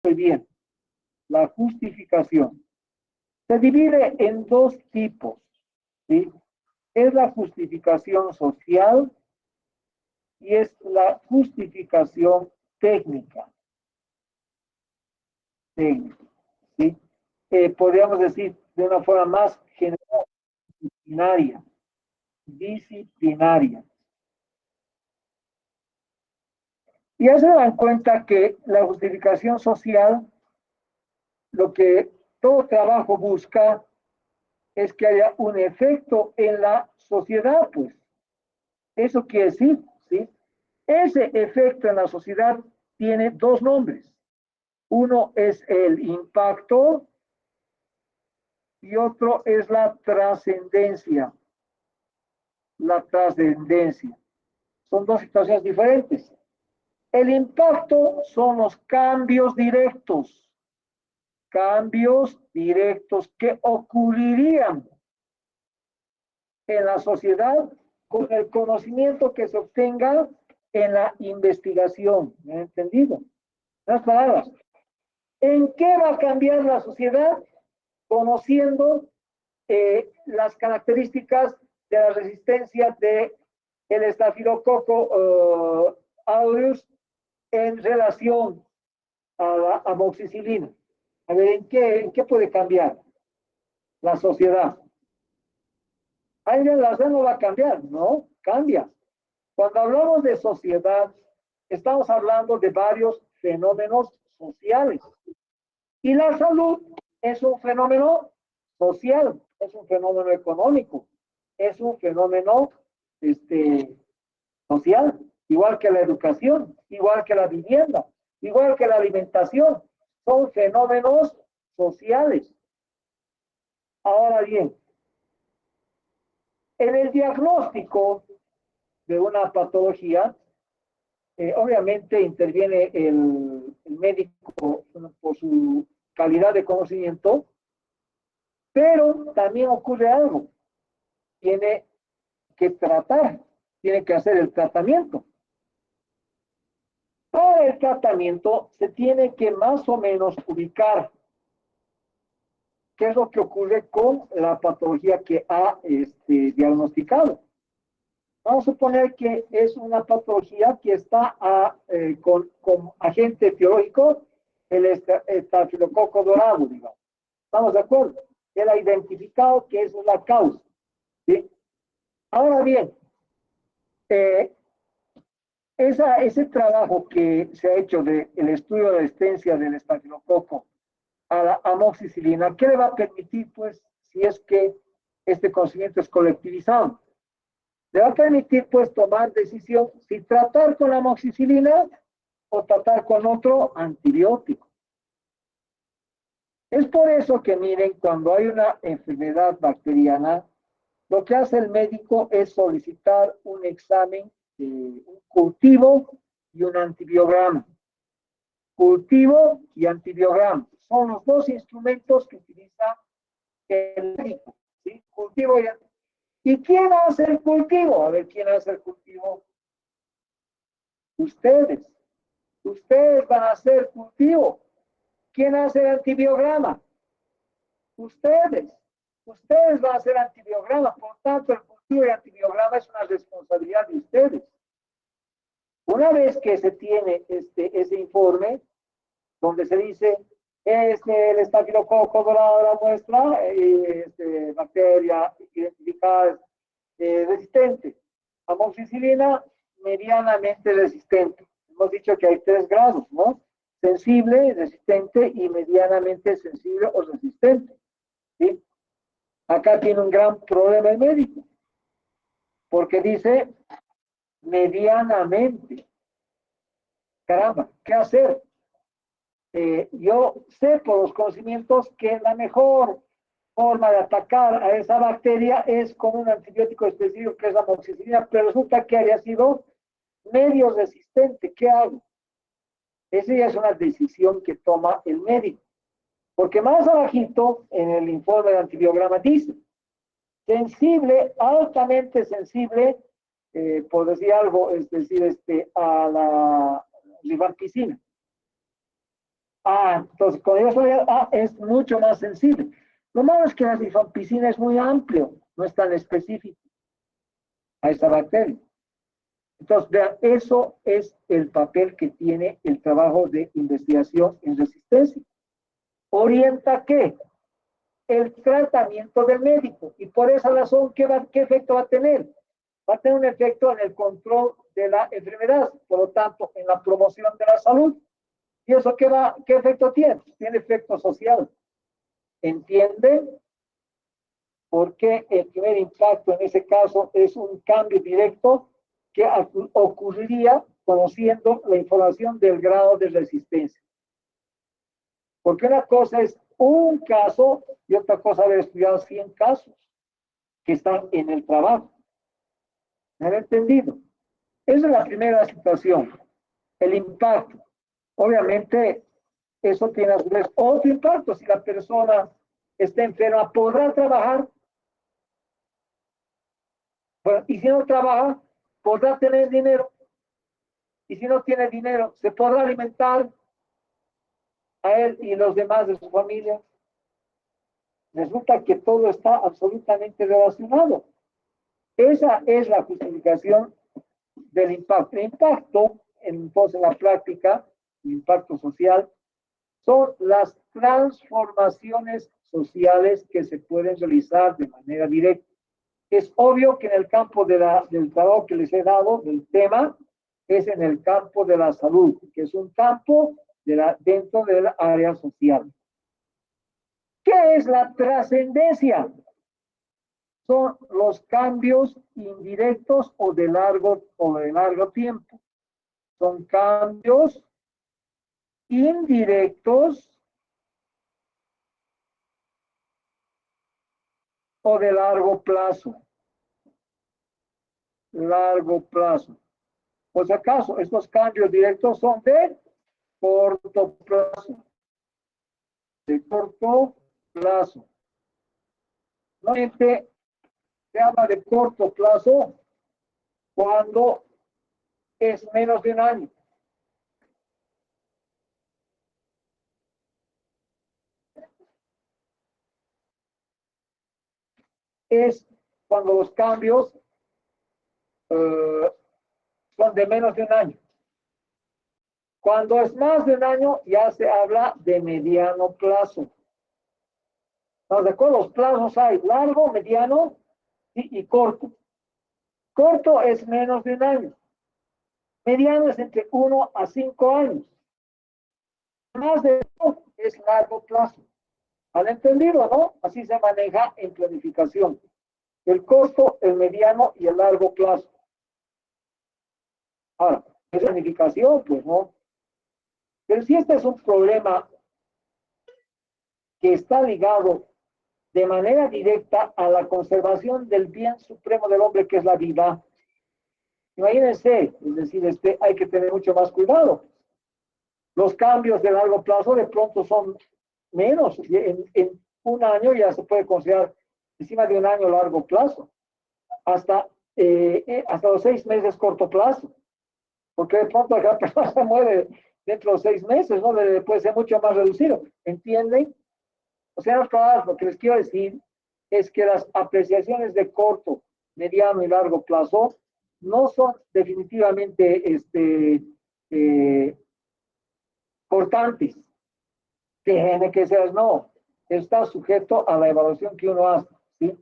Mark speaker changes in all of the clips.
Speaker 1: muy bien, la justificación. Se divide en dos tipos, ¿sí? Es la justificación social y es la justificación técnica. Técnica, ¿sí? Podríamos decir de una forma más general, disciplinaria. Disciplinaria. Y ya se dan cuenta que la justificación social, lo que todo trabajo busca es que haya un efecto en la sociedad, pues. Eso quiere decir, ¿sí? Ese efecto en la sociedad tiene dos nombres. Uno es el impacto y otro es la trascendencia. La trascendencia. Son dos situaciones diferentes. El impacto son los cambios directos que ocurrirían en la sociedad con el conocimiento que se obtenga en la investigación. ¿Me han entendido? Las palabras. ¿En qué va a cambiar la sociedad? Conociendo las características de la resistencia de el estafilococo aureus en relación a la amoxicilina. A ver, ¿en qué puede cambiar la sociedad? Ahí la sociedad no va a cambiar, ¿no? Cambia. Cuando hablamos de sociedad, estamos hablando de varios fenómenos sociales. Y la salud es un fenómeno social, es un fenómeno económico, es un fenómeno social, igual que la educación, igual que la vivienda, igual que la alimentación. Son fenómenos sociales. Ahora bien, en el diagnóstico de una patología, obviamente interviene el médico por su calidad de conocimiento, pero también ocurre algo. Tiene que tratar, tiene que hacer el tratamiento. Para el tratamiento se tiene que más o menos ubicar qué es lo que ocurre con la patología que ha diagnosticado. Vamos a suponer que es una patología que está con agente etiológico, el estafilococo dorado, digamos. ¿Estamos de acuerdo? Él ha identificado que esa es la causa. ¿Sí? Ahora bien, ese trabajo que se ha hecho del estudio de la resistencia del estafilococo a la amoxicilina, ¿qué le va a permitir, pues, si es que este conocimiento es colectivizado? Le va a permitir, pues, tomar decisión si tratar con la amoxicilina o tratar con otro antibiótico. Es por eso que, miren, cuando hay una enfermedad bacteriana, lo que hace el médico es solicitar un examen, un cultivo y un antibiograma. Cultivo y antibiograma. Son los dos instrumentos que utiliza el médico. ¿Sí? Cultivo y antibiograma. ¿Y quién hace el cultivo? A ver, ¿quién hace el cultivo? Ustedes. Ustedes van a hacer cultivo. ¿Quién hace el antibiograma? Ustedes. Ustedes van a hacer antibiograma. Por tanto, el cultivo y antibiograma es una responsabilidad de ustedes. Una vez que se tiene ese informe, donde se dice, el estafilococo dorado de la muestra, bacteria identificada resistente. Amoxicilina, medianamente resistente. Hemos dicho que hay 3 grados, ¿no? Sensible, resistente y medianamente sensible o resistente. ¿Sí? Acá tiene un gran problema el médico, porque dice medianamente. Caramba, ¿qué hacer? Yo sé por los conocimientos que la mejor forma de atacar a esa bacteria es con un antibiótico específico que es la amoxicilina, pero resulta que había sido medio resistente. ¿Qué hago? Esa ya es una decisión que toma el médico. Porque más abajito en el informe de antibiograma dice, sensible, altamente sensible, por decir algo, es decir, a la rifampicina. Entonces, con eso es mucho más sensible. Lo malo es que la rifampicina es muy amplio, no es tan específico a esa bacteria. Entonces, vean, eso es el papel que tiene el trabajo de investigación en resistencia. ¿Orienta qué? El tratamiento del médico. Y por esa razón, ¿qué efecto va a tener? Va a tener un efecto en el control de la enfermedad, por lo tanto, en la promoción de la salud. ¿Y eso qué efecto tiene? Tiene efecto social. ¿Entienden? Porque el primer impacto en ese caso es un cambio directo que ocurriría conociendo la información del grado de resistencia. Porque una cosa es un caso y otra cosa haber estudiado 100 casos que están en el trabajo. ¿Me han entendido? Esa es la primera situación, el impacto. Obviamente, eso tiene a su vez otro impacto. Si la persona está enferma, ¿podrá trabajar? Bueno, y si no trabaja, ¿podrá tener dinero? Y si no tiene dinero, ¿se podrá alimentar a él y los demás de su familia? Resulta que todo está absolutamente relacionado. Esa es la justificación del impacto. El impacto, entonces, en la práctica, el impacto social, son las transformaciones sociales que se pueden realizar de manera directa. Es obvio que en el campo del trabajo que les he dado, del tema, es en el campo de la salud, que es un campo dentro del área social. ¿Qué es la trascendencia? Son los cambios indirectos o de largo tiempo. Son cambios indirectos o de largo plazo. Largo plazo. Por si acaso, estos cambios directos son de corto plazo. De corto plazo. Normalmente se habla de corto plazo cuando es menos de un año. Es cuando los cambios son de menos de un año. Cuando es más de un año, ya se habla de mediano plazo. ¿Estamos de acuerdo? Los plazos hay largo, mediano y corto. Corto es menos de un año. Mediano es entre 1 a 5 años. Más de eso es largo plazo. ¿Han entendido, no? Así se maneja en planificación. El corto, el mediano y el largo plazo. Ahora, ¿es planificación? Pues no. Pero si este es un problema que está ligado de manera directa a la conservación del bien supremo del hombre, que es la vida. Imagínense, es decir, hay que tener mucho más cuidado. Los cambios de largo plazo de pronto son menos. En un año ya se puede considerar encima de un año largo plazo. Hasta los 6 meses corto plazo. Porque de pronto la persona se muere dentro de los 6 meses, ¿no? Puede ser mucho más reducido. ¿Entienden? O sea, lo que les quiero decir es que las apreciaciones de corto, mediano y largo plazo no son definitivamente cortantes. Tiene que ser, no. Está sujeto a la evaluación que uno hace. ¿Sí?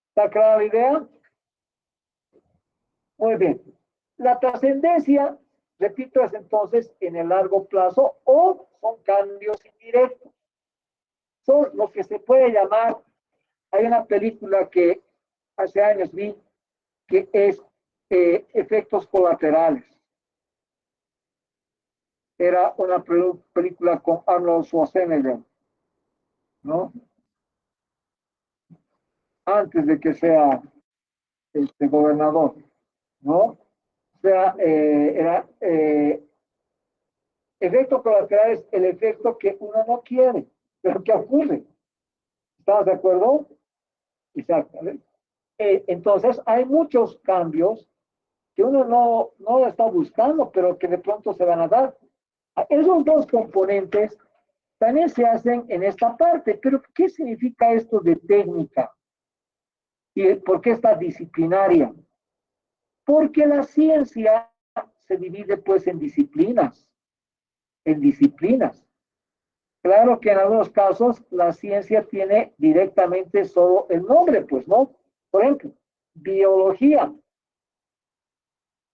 Speaker 1: ¿Está clara la idea? Muy bien. La trascendencia, repito, es entonces en el largo plazo o son cambios indirectos. Son lo que se puede llamar, hay una película que hace años vi, que es efectos colaterales. Era una película con Arnold Schwarzenegger, ¿no? Antes de que sea gobernador, ¿no? O sea, era efecto colateral es el efecto que uno no quiere, pero que ocurre. ¿Estás de acuerdo? Exacto. Entonces, hay muchos cambios que uno no está buscando, pero que de pronto se van a dar. Esos dos componentes también se hacen en esta parte, pero ¿qué significa esto de técnica? ¿Y por qué está disciplinaria? Porque la ciencia se divide pues en disciplinas. Claro que en algunos casos la ciencia tiene directamente solo el nombre, pues, ¿no? Por ejemplo, biología.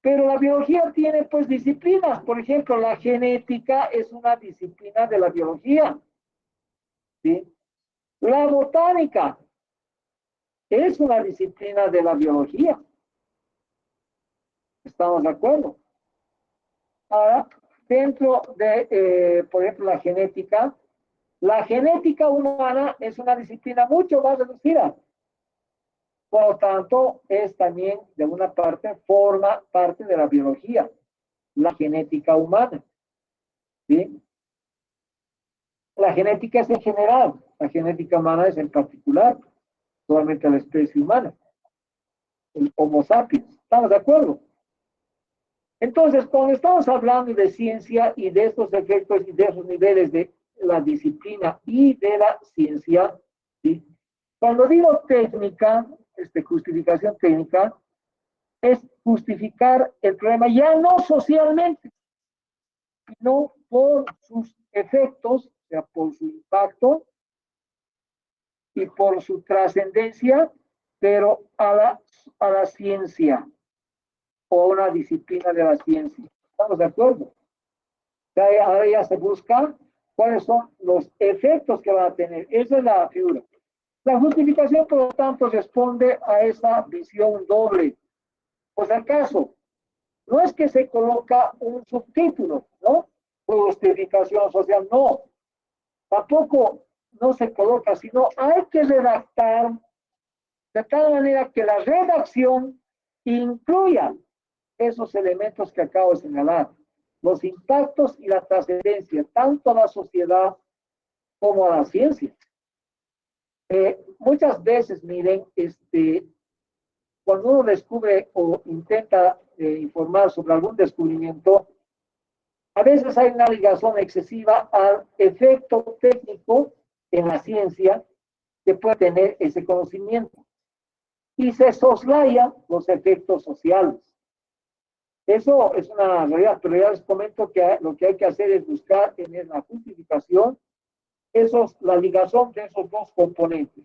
Speaker 1: Pero la biología tiene pues disciplinas. Por ejemplo, la genética es una disciplina de la biología. ¿Sí? La botánica es una disciplina de la biología. ¿Estamos de acuerdo? Ahora, dentro de, por ejemplo, la genética humana es una disciplina mucho más reducida. Por lo tanto, es también, de una parte, forma parte de la biología, la genética humana. ¿Sí? La genética es en general, la genética humana es en particular, solamente la especie humana, el Homo sapiens. ¿Estamos de acuerdo? Entonces, cuando estamos hablando de ciencia y de estos efectos y de esos niveles de la disciplina y de la ciencia, ¿sí? Cuando digo técnica, justificación técnica, es justificar el problema ya no socialmente, sino por sus efectos, o sea, por su impacto y por su trascendencia, pero a la ciencia o una disciplina de la ciencia. ¿Estamos de acuerdo? Ahora ya se busca cuáles son los efectos que va a tener. Esa es la figura. La justificación, por lo tanto, responde a esa visión doble. Pues acaso, no es que se coloca un subtítulo, ¿no? Justificación social, no. Tampoco no se coloca, sino hay que redactar de tal manera que la redacción incluya esos elementos que acabo de señalar, los impactos y la trascendencia, tanto a la sociedad como a la ciencia. Muchas veces, miren, cuando uno descubre o intenta informar sobre algún descubrimiento, a veces hay una ligación excesiva al efecto técnico en la ciencia que puede tener ese conocimiento y se soslayan los efectos sociales. Eso es una realidad, pero ya les comento que lo que hay que hacer es buscar en la justificación la ligación de esos dos componentes.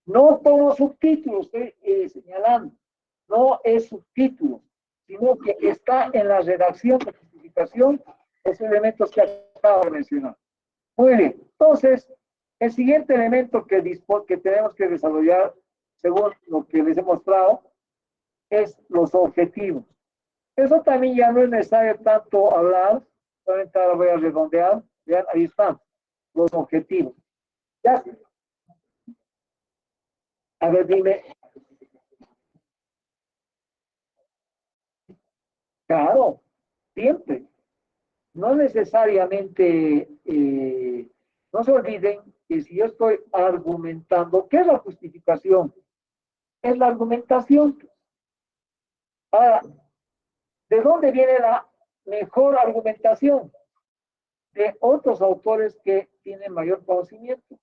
Speaker 1: No como subtítulos, estoy señalando, no es subtítulo, sino que está en la redacción de justificación esos elementos que acabo de mencionar. Muy bien, entonces, el siguiente elemento que tenemos que desarrollar, según lo que les he mostrado, es los objetivos. Eso también ya no es necesario tanto hablar, solamente ahora voy a redondear, vean, ahí están, los objetivos. Ya, a ver, dime, claro, siempre, no necesariamente, no se olviden que si yo estoy argumentando, ¿qué es la justificación? Es la argumentación. Ahora, ¿de dónde viene la mejor argumentación? De otros autores que tienen mayor conocimiento.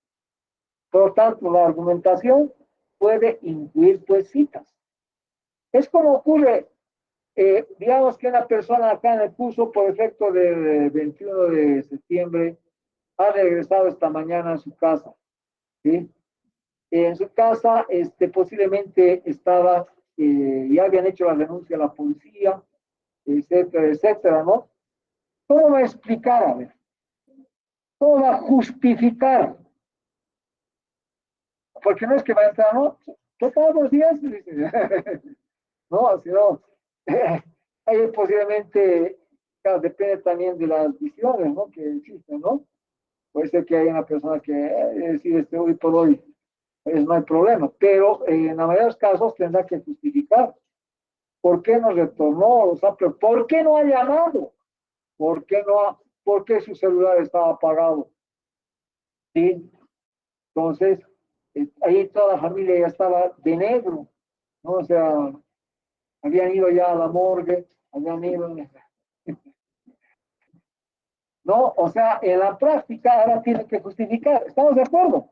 Speaker 1: Por lo tanto, la argumentación puede incluir pues citas. Es como ocurre, digamos que una persona acá en el curso, por efecto del 21 de septiembre, ha regresado esta mañana a su casa. ¿Sí? En su casa, posiblemente estaba, ya habían hecho la denuncia a la policía, etcétera, etcétera, ¿no? ¿Cómo va a explicar? A ver, ¿cómo va a justificar? Porque no es que va a entrar, ¿no? Todos los días, no, sino, ahí posiblemente, claro, depende también de las visiones, ¿no? Que existen, ¿no? Puede ser que haya una persona que decide hoy por hoy, pues no hay problema, pero en la mayoría de los casos tendrá que justificar por qué no retornó, o sea, pero ¿por qué no ha llamado? ¿Por qué su celular estaba apagado? ¿Sí? Entonces, ahí toda la familia ya estaba de negro, ¿no? O sea, habían ido ya a la morgue, habían ido. ¿no? O sea, en la práctica ahora tiene que justificar. ¿Estamos de acuerdo?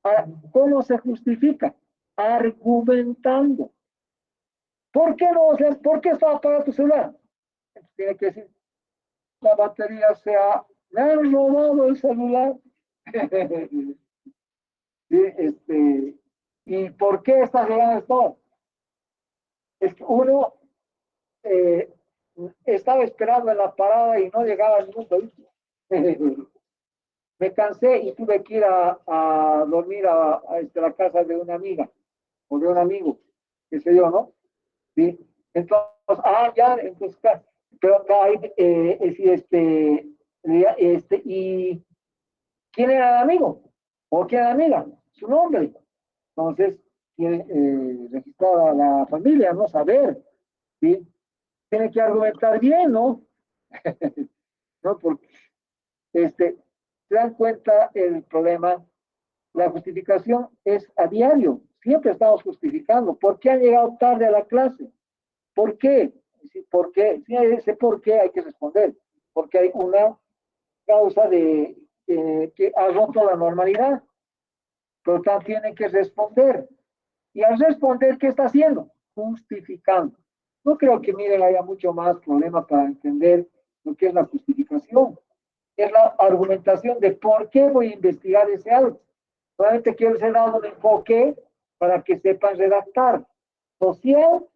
Speaker 1: Ahora, ¿cómo se justifica? Argumentando. ¿Por qué no? O sea, ¿por qué está apagado tu celular? Tiene que decir, la batería me han robado el celular. Sí, ¿y por qué está llegando esto? Es que uno eh, estaba esperando en la parada y no llegaba ningún vehículo. Me cansé y tuve que ir a dormir a la casa de una amiga o de un amigo, qué sé yo, ¿no? Sí. Entonces, ya, entonces, claro, pero ahí, sí, ¿y quién era el amigo? ¿O quién era la amiga? Su nombre. Entonces, tiene registrada la familia, ¿no? Saber, ¿sí? Tiene que argumentar bien, ¿no? ¿No? Porque, se dan cuenta el problema. La justificación es a diario. Siempre estamos justificando. ¿Por qué han llegado tarde a la clase? ¿Por qué? ¿Por qué? Si hay ese por qué hay que responder. Porque hay una causa que ha roto la normalidad. Por lo tanto, tiene que responder. Y al responder, ¿qué está haciendo? Justificando. No creo que, miren, haya mucho más problema para entender lo que es la justificación. Es la argumentación de por qué voy a investigar ese algo. Solamente quiero ser dado un enfoque para que sepan redactar social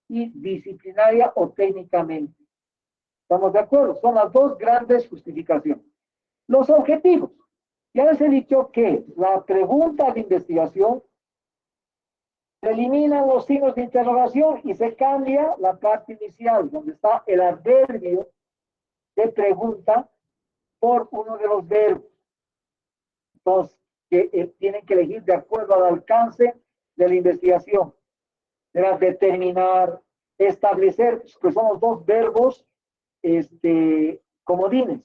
Speaker 1: y disciplinaria o técnicamente. ¿Estamos de acuerdo? Son las dos grandes justificaciones. Los objetivos. Ya les he dicho que la pregunta de investigación se eliminan los signos de interrogación y se cambia la parte inicial, donde está el adverbio de pregunta por uno de los verbos. Entonces, que tienen que elegir de acuerdo al alcance de la investigación. Era determinar, establecer, que son los dos verbos comodines.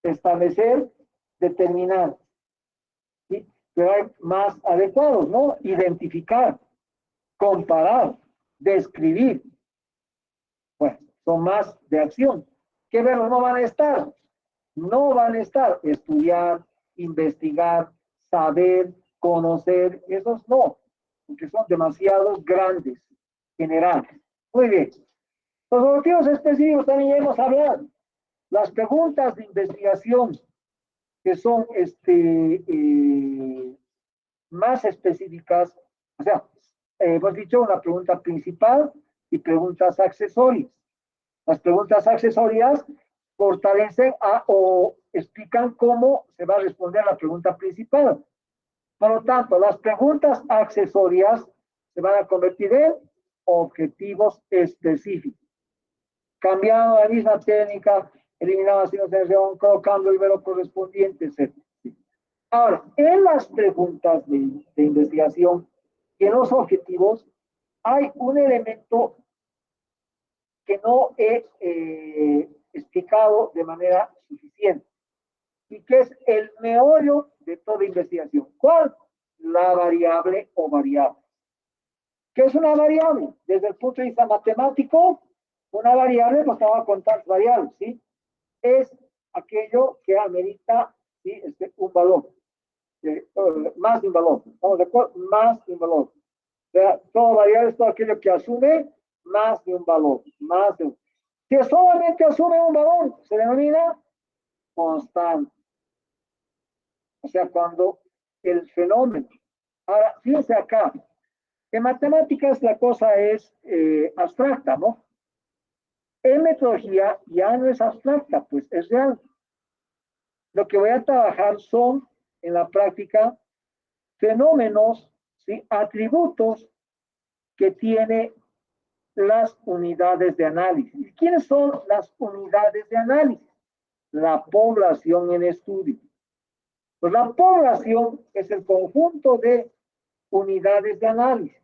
Speaker 1: Establecer, determinar. ¿Sí? Pero hay más adecuados, ¿no? Identificar, comparar, describir. Bueno, son más de acción. ¿Qué verbos no van a estar? No van a estar estudiar, investigar, saber, conocer, esos no, porque son demasiado grandes, generales. Muy bien. Los objetivos específicos también hemos hablado. Las preguntas de investigación que son más específicas, o sea, hemos dicho una pregunta principal y preguntas accesorias. Las preguntas accesorias fortalecen o explican cómo se va a responder la pregunta principal. Por lo tanto, las preguntas accesorias se van a convertir en objetivos específicos. Cambiando la misma técnica, eliminando signos de reacción, colocando el verbo correspondiente, etc. Ahora, en las preguntas de investigación y en los objetivos, hay un elemento que no he explicado de manera suficiente y que es el meollo de toda investigación. ¿Cuál? La variable o variable. ¿Qué es una variable? Desde el punto de vista matemático, una variable, pues te voy a contar variables, ¿sí? Es aquello que amerita, ¿sí? Un valor, más de un valor. ¿Estamos de acuerdo? Más de un valor. O sea, todo variable es todo aquello que asume más de un valor, más de un. Si solamente asume un valor, se denomina constante. O sea, cuando el fenómeno. Ahora, fíjense acá, en matemáticas la cosa es abstracta, ¿no? En metodología ya no es abstracta, pues es real. Lo que voy a trabajar son, en la práctica, fenómenos, ¿sí? Atributos que tiene las unidades de análisis. ¿Quiénes son las unidades de análisis? La población en estudio. Pues la población es el conjunto de unidades de análisis.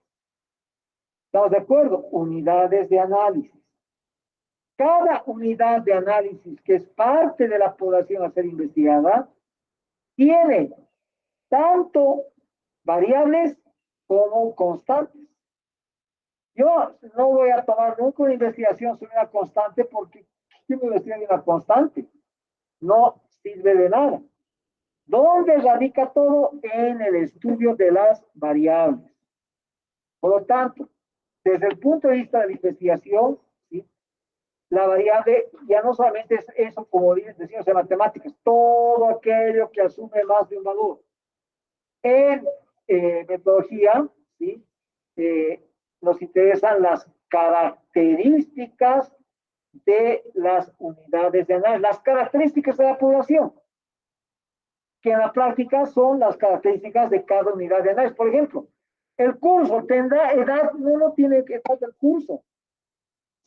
Speaker 1: ¿Estamos de acuerdo? Unidades de análisis. Cada unidad de análisis que es parte de la población a ser investigada tiene tanto variables como constantes. Yo no voy a tomar nunca una investigación sobre una constante porque Siempre lo tiene una constante. No sirve de nada. ¿Dónde radica todo? En el estudio de las variables. Por lo tanto, desde el punto de vista de la investigación, ¿sí? La variable ya no solamente es eso, como decimos en matemáticas, todo aquello que asume más de un valor. En metodología, ¿sí? Nos interesan las características de las unidades de análisis, las características de la población, que en la práctica son las características de cada unidad de análisis. Por ejemplo, el curso tendrá edad, no tiene que estar el curso.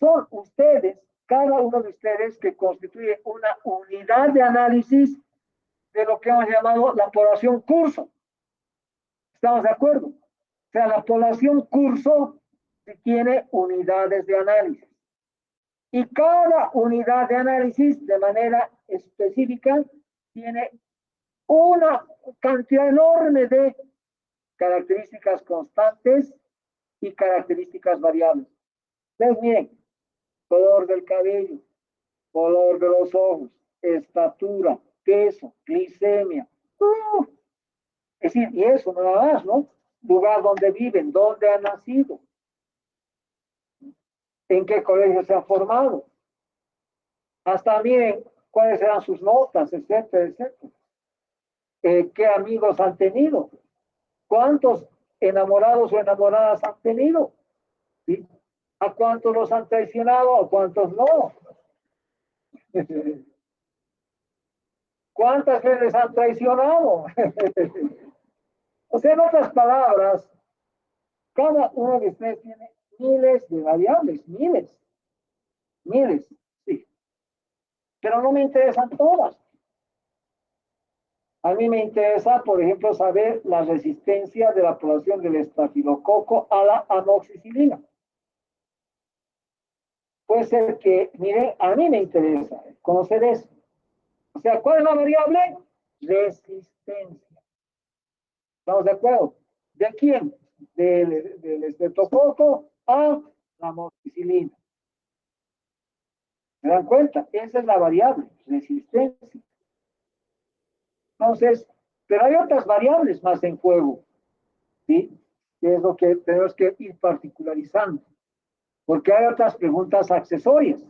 Speaker 1: Son ustedes, cada uno de ustedes, que constituye una unidad de análisis de lo que hemos llamado la población curso. ¿Estamos de acuerdo? O sea, la población curso tiene unidades de análisis. Y cada unidad de análisis, de manera específica, tiene una cantidad enorme de características constantes y características variables. Entonces, miren, color del cabello, color de los ojos, estatura, peso, glicemia. Es decir, y eso nada más, ¿no? Lugar donde viven, dónde han nacido, en qué colegio se han formado. Hasta miren cuáles eran sus notas, etcétera, etcétera. ¿Qué amigos han tenido? ¿Cuántos enamorados o enamoradas han tenido? ¿Sí? ¿A cuántos los han traicionado? ¿A cuántos no? ¿Cuántas veces han traicionado? O sea, en otras palabras, cada uno de ustedes tiene miles de variables, miles, sí. Pero no me interesan todas. A mí me interesa, por ejemplo, saber la resistencia de la población del estafilococo a la amoxicilina. Puede ser que, miren, a mí me interesa conocer eso. O sea, ¿cuál es la variable? Resistencia. ¿Estamos de acuerdo? ¿De quién? Del estreptococo a la amoxicilina. ¿Se dan cuenta? Esa es la variable, resistencia. Entonces, pero hay otras variables más en juego, ¿sí? Que es lo que tenemos que ir particularizando, porque hay otras preguntas accesorias.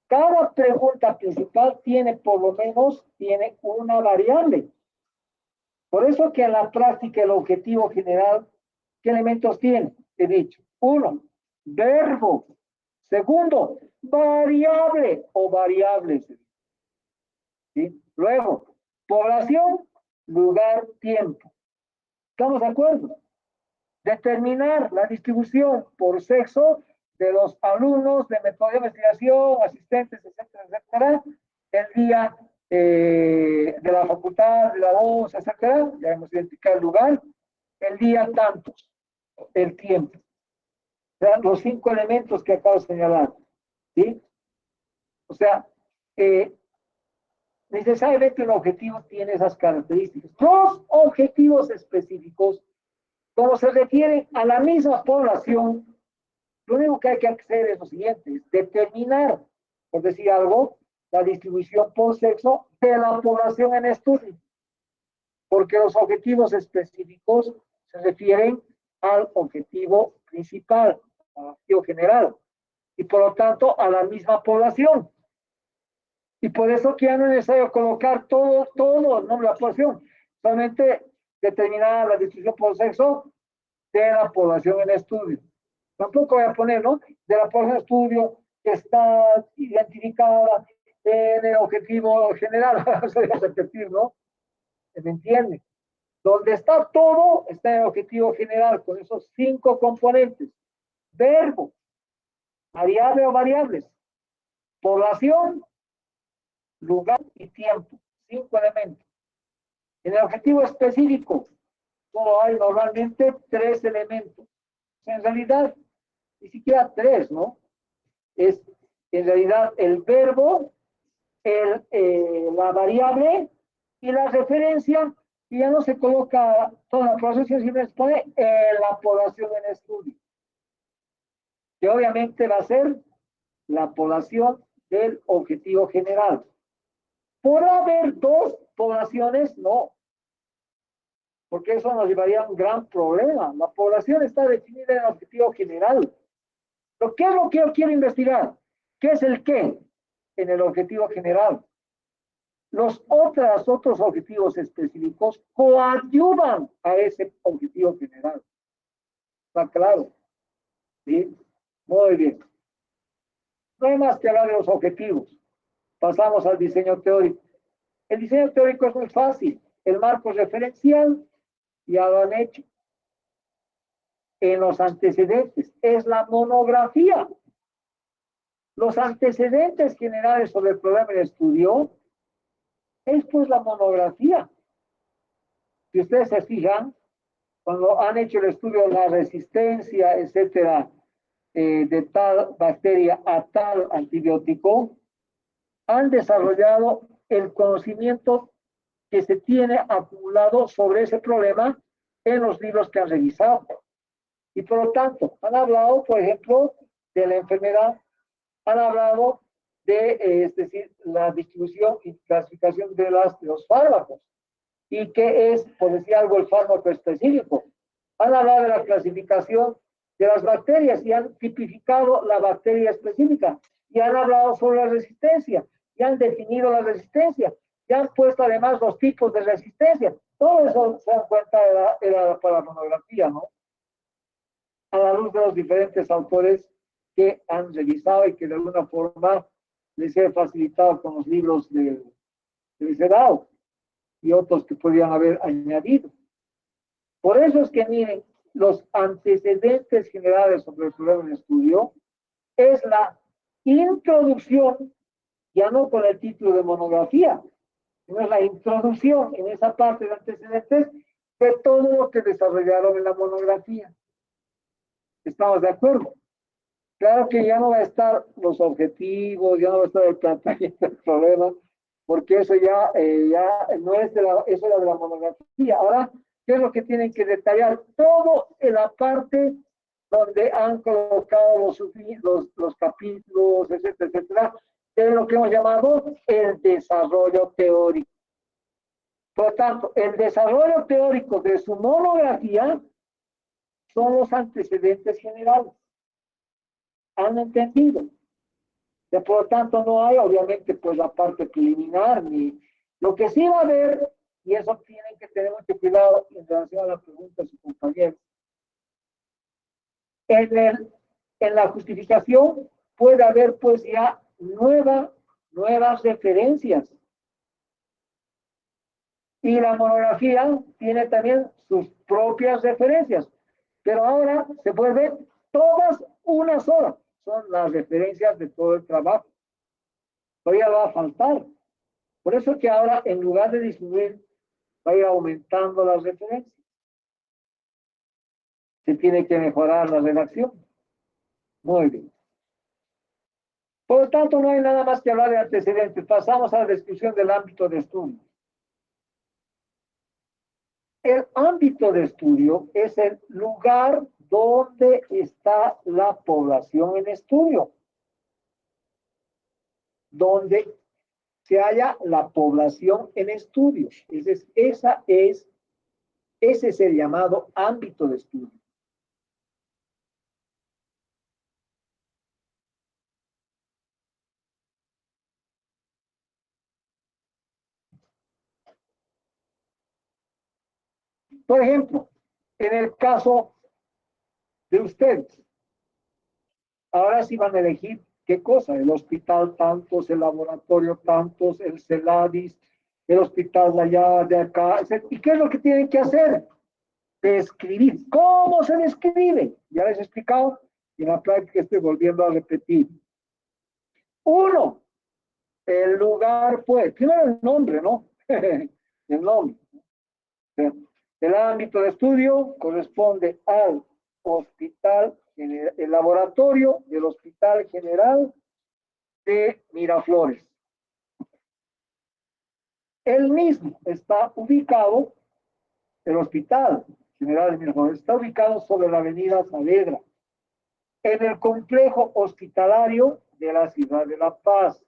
Speaker 1: Cada pregunta principal tiene por lo menos una variable. Por eso que en la práctica el objetivo general, ¿qué elementos tiene? He dicho. 1, verbo. 2, variable o variables. ¿Sí? Luego, población, lugar, tiempo. ¿Estamos de acuerdo? Determinar la distribución por sexo de los alumnos de metodología de investigación, asistentes, etcétera, etcétera, el día de la facultad, de la voz, etcétera, ya hemos identificado el lugar, el día tantos, el tiempo. O sea, los 5 elementos que acabo de señalar. ¿Sí? O sea, necesariamente un objetivo tiene esas características. Los objetivos específicos, como se refieren a la misma población, lo único que hay que hacer es lo siguiente, es determinar, por decir algo, la distribución por sexo de la población en estudio. Porque los objetivos específicos se refieren al objetivo principal, al objetivo general, y por lo tanto a la misma población. Y por eso que ya no es necesario colocar todo el nombre de la población, solamente determinar la distribución por sexo de la población en estudio. Tampoco voy a poner, ¿no? De la población en estudio que está identificada en el objetivo general. Voy a repetir, ¿no? ¿Me entiende? Donde está todo, está en el objetivo general, con esos 5 componentes. Verbo, variable o variables, población, lugar y tiempo. 5 elementos. En el objetivo específico, solo hay normalmente 3 elementos. En realidad, ni siquiera 3, ¿no? Es en realidad el verbo, la variable y la referencia, y ya no se coloca toda la población, sino se pone la población en estudio. Que obviamente va a ser la población el objetivo general. ¿Podrá haber dos poblaciones? No, porque eso nos llevaría a un gran problema. La población está definida en el objetivo general. ¿Pero qué es lo que yo quiero investigar? ¿Qué es el qué? En el objetivo general. Los otros objetivos específicos coadyuvan a ese objetivo general. ¿Está claro? ¿Sí? Muy bien. No hay más que hablar de los objetivos. Pasamos al diseño teórico. El diseño teórico es muy fácil. El marco referencial ya lo han hecho. En los antecedentes es la monografía. Los antecedentes generales sobre el problema de estudio es pues la monografía. Si ustedes se fijan, cuando han hecho el estudio de la resistencia, etcétera, de tal bacteria a tal antibiótico, han desarrollado el conocimiento que se tiene acumulado sobre ese problema en los libros que han revisado. Y por lo tanto, han hablado, por ejemplo, de la enfermedad, han hablado de, es decir, la distribución y clasificación de los fármacos. ¿Y qué es, por decir algo, el fármaco específico? Han hablado de la clasificación de las bacterias y han tipificado la bacteria específica. Y han hablado sobre la resistencia y han definido la resistencia y han puesto además los tipos de resistencia. Todo eso se dan cuenta era para la monografía, ¿no? A la luz de los diferentes autores que han revisado y que de alguna forma les he facilitado con los libros de Licerao y otros que podrían haber añadido. Por eso es que miren, los antecedentes generales sobre el problema de estudio es la introducción, ya no con el título de monografía, sino es la introducción en esa parte de antecedentes de todo lo que desarrollaron en la monografía. ¿Estamos de acuerdo? Claro que ya no va a estar los objetivos, ya no va a estar el planteamiento del problema, porque eso ya no es eso era de la monografía. Ahora, ¿qué es lo que tienen que detallar? Todo en la parte donde han colocado los capítulos, etcétera, etcétera, es lo que hemos llamado el desarrollo teórico. Por lo tanto, el desarrollo teórico de su monografía son los antecedentes generales. ¿Han entendido? Por lo tanto, no hay, obviamente, pues la parte preliminar, ni lo que sí va a haber, y eso tienen que tener mucho cuidado en relación a la pregunta de su compañero. En la justificación puede haber, pues, ya nuevas referencias. Y la monografía tiene también sus propias referencias, pero ahora se puede ver todas una sola. Son las referencias de todo el trabajo. Todavía va a faltar. Por eso que ahora, en lugar de disminuir, va a ir aumentando las referencias. Se tiene que mejorar la redacción. Muy bien. Por lo tanto, no hay nada más que hablar de antecedentes. Pasamos a la descripción del ámbito de estudio. El ámbito de estudio es el lugar donde está la población en estudio. Donde se halla la población en estudio. Ese es el llamado ámbito de estudio. Por ejemplo, en el caso de ustedes, ahora sí van a elegir qué cosa, el hospital tantos, el laboratorio tantos, el CELADIS, el hospital de allá, de acá, etc. ¿Y qué es lo que tienen que hacer? Describir. ¿Cómo se describe? Ya les he explicado y en la práctica estoy volviendo a repetir. Uno, el lugar, pues, primero el nombre, ¿no? El nombre. El ámbito de estudio corresponde al hospital, el laboratorio del Hospital General de Miraflores. El mismo está ubicado, el Hospital General de Miraflores, está ubicado sobre la avenida Saavedra. en el complejo hospitalario de la ciudad de La Paz.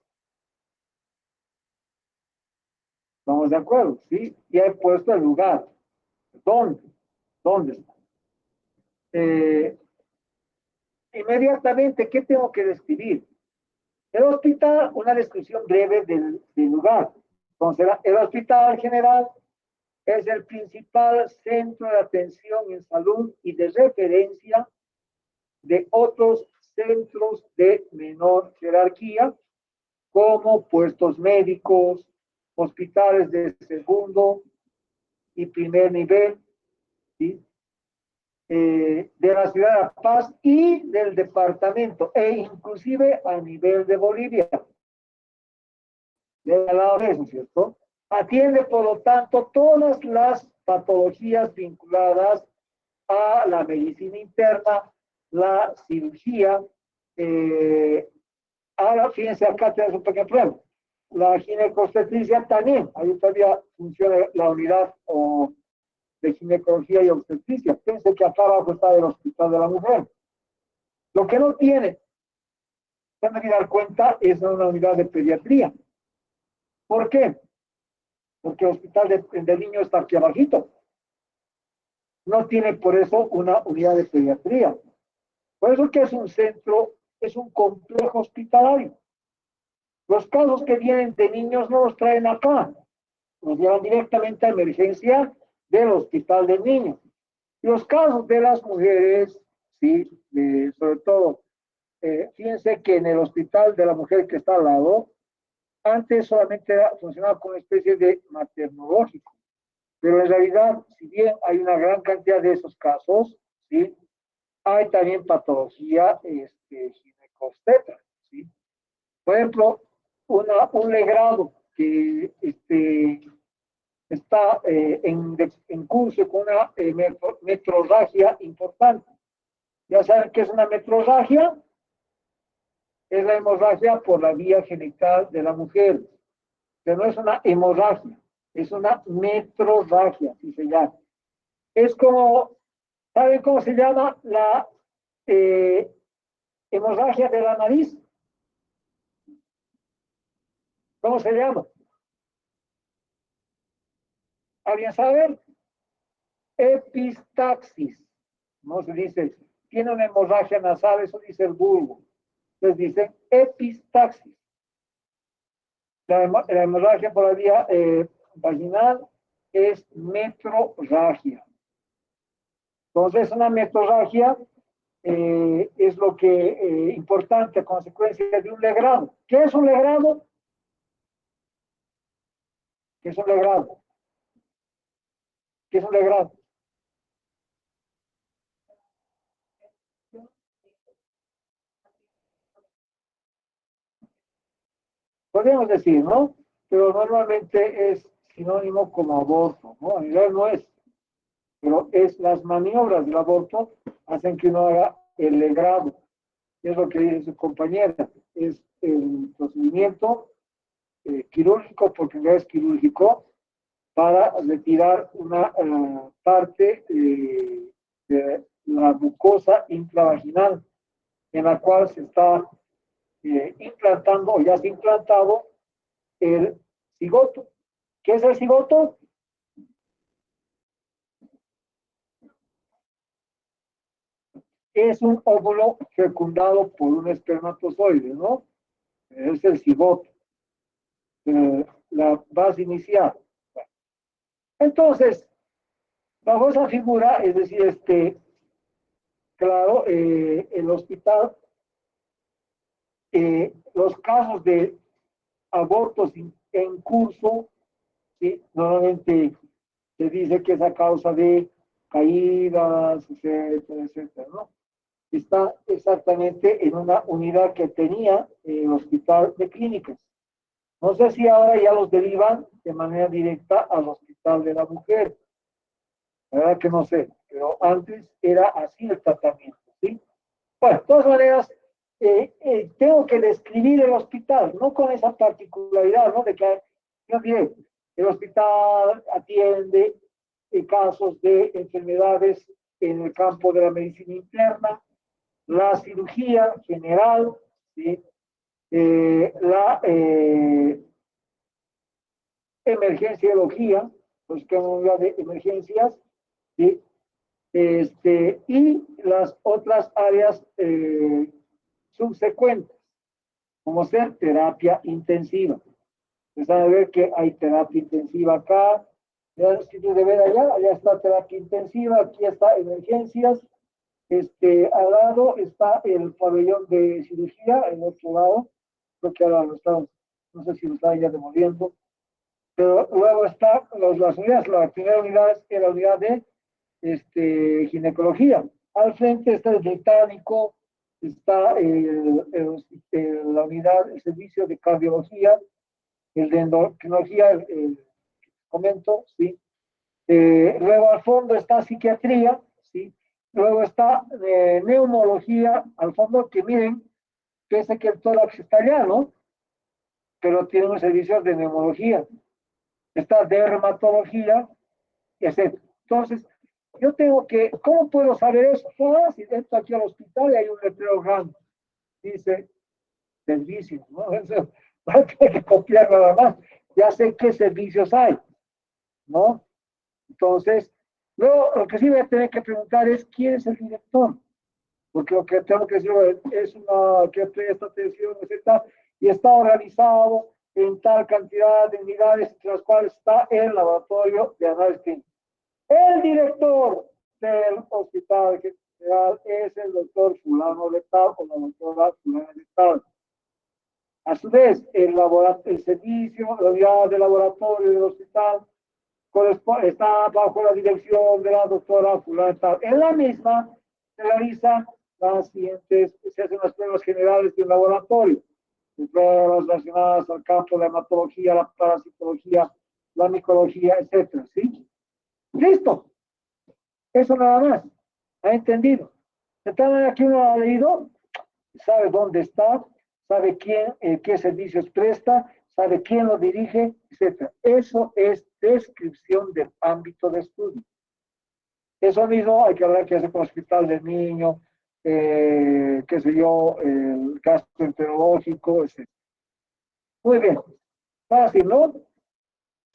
Speaker 1: ¿Estamos de acuerdo? ¿Sí? Ya he puesto el lugar. ¿Dónde? ¿Dónde está? Inmediatamente, ¿qué tengo que describir? El hospital, una descripción breve del lugar. Entonces, el Hospital General es el principal centro de atención en salud y de referencia de otros centros de menor jerarquía, como puestos médicos, hospitales de segundo y primer nivel, ¿sí? De la ciudad de La Paz y del departamento, e inclusive a nivel de Bolivia. De lado de eso, ¿cierto? Atiende, por lo tanto, todas las patologías vinculadas a la medicina interna, la cirugía. Ahora, fíjense, acá tenemos un pequeño problema. La ginecobstetricia también, ahí todavía funciona la unidad de ginecología y obstetricia. Piense que acá abajo está el Hospital de la Mujer. Lo que no tiene, tienen que dar cuenta, es una unidad de pediatría. ¿Por qué? Porque el Hospital de Niños está aquí abajito. No tiene por eso una unidad de pediatría. Por eso que es un centro, es un complejo hospitalario. Los casos que vienen de niños no los traen acá, los llevan directamente a emergencia del Hospital de Niños. Y los casos de las mujeres, sí, sobre todo, fíjense que en el Hospital de la Mujer que está al lado, antes solamente funcionaba como una especie de maternológico, pero en realidad, si bien hay una gran cantidad de esos casos, ¿sí? Hay también patología ginecobstetra, ¿sí? Por ejemplo, un legrado que está en curso con una metrorragia importante. Ya saben qué es una metrorragia. Es la hemorragia por la vía genital de la mujer. Pero no es una hemorragia, es una metrorragia, así se llama. Es como, ¿saben cómo se llama la hemorragia de la nariz? ¿Cómo se llama? ¿Alguien sabe? Epistaxis. No se dice, tiene una hemorragia nasal, eso dice el vulgo. Entonces dicen epistaxis. La hemorragia por la vía vaginal es metrorragia. Entonces, una metrorragia es lo que importante a consecuencia de un legrado. ¿Qué es un legrado? ¿Qué es un legrado? ¿Qué es un legrado? Podríamos decir, ¿no? Pero normalmente es sinónimo como aborto, ¿no? En realidad no es, pero es las maniobras del aborto hacen que uno haga el legrado. Es lo que dice su compañera, es el procedimiento quirúrgico, porque no es quirúrgico, para retirar una parte de la mucosa intravaginal en la cual se está implantando o ya se ha implantado el cigoto. ¿Qué es el cigoto? Es un óvulo fecundado por un espermatozoide, ¿no? Es el cigoto, la base inicial. Entonces, bajo esa figura, es decir, claro, el hospital, los casos de abortos en curso, ¿sí? Normalmente se dice que es a causa de caídas, etcétera, etcétera, ¿no? Está exactamente en una unidad que tenía el hospital de clínicas. No sé si ahora ya los derivan de manera directa al Hospital de la Mujer. La verdad que no sé, pero antes era así el tratamiento, ¿sí? Bueno, de todas maneras, tengo que describir el hospital, no con esa particularidad, ¿no? De que, yo diré, el hospital atiende casos de enfermedades en el campo de la medicina interna, la cirugía general, ¿sí? La emergenciología, pues que es una unidad de emergencias, ¿sí? Y las otras áreas subsecuentes, como ser terapia intensiva. Ustedes van a ver que hay terapia intensiva acá, si tú de ver allá está terapia intensiva, aquí está emergencias, al lado está el pabellón de cirugía, en otro lado, creo que ahora lo están, no sé si lo están ya demoliendo, pero luego está las unidades, la primera unidad es la unidad de ginecología. Al frente está el británico, está la unidad, el servicio de cardiología, el de endocrinología, el comento, ¿sí? Luego al fondo está psiquiatría, ¿sí? Luego está neumología, al fondo, que miren, pese que el tórax está allá, ¿no? Pero tiene un servicio de neumología. Está dermatología, etc. Entonces, yo tengo que, ¿cómo puedo saber eso? Fácil, entro aquí al hospital y hay un letrero grande. Dice, servicios, ¿no? Eso, no hay que copiar nada más. Ya sé qué servicios hay, ¿no? Entonces, luego lo que sí voy a tener que preguntar es, ¿quién es el director? Porque lo que tengo que decir es una, que esta atención, etc. Y está organizado en tal cantidad de unidades, entre las cuales está el laboratorio de análisis clínico. El director del hospital general es el doctor fulano de tal o la doctora fulana de tal. A su vez, el servicio, la unidad de laboratorio del hospital está bajo la dirección de la doctora fulana de tal. En la misma se realizan las siguientes, se hacen las pruebas generales del laboratorio, pruebas relacionadas al campo de la hematología, la parasitología, la micología, etcétera, ¿sí? Listo. Eso nada más. ¿Ha entendido? De tal manera que uno ha leído, sabe dónde está, sabe quién, qué servicios presta, sabe quién lo dirige, etc. Eso es descripción del ámbito de estudio. Eso mismo hay que hablar que hace con el hospital del niño, qué sé yo, el gastroenterológico, etc. Muy bien. Fácil, ¿no?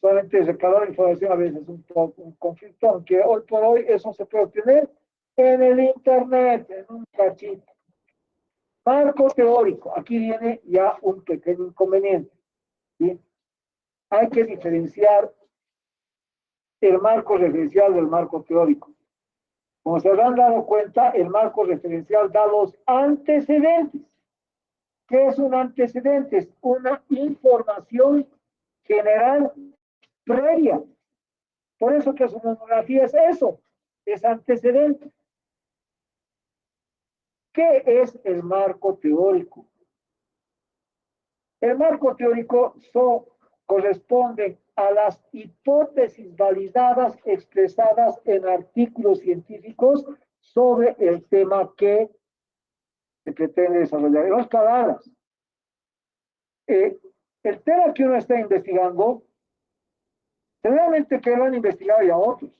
Speaker 1: Solamente recabar información a veces es un poco un conflicto, aunque hoy por hoy eso se puede obtener en el internet, en un cachito. Marco teórico, aquí viene ya un pequeño inconveniente, ¿sí? Hay que diferenciar el marco referencial del marco teórico. Como se habrán dado cuenta, el marco referencial da los antecedentes. ¿Qué es un antecedente? Es una información general previa. Por eso que su monografía es eso, es antecedente. ¿Qué es el marco teórico? El marco teórico corresponde a las hipótesis validadas expresadas en artículos científicos sobre el tema que se pretende desarrollar. En otras palabras, el tema que uno está investigando, seguramente que lo han investigado ya otros.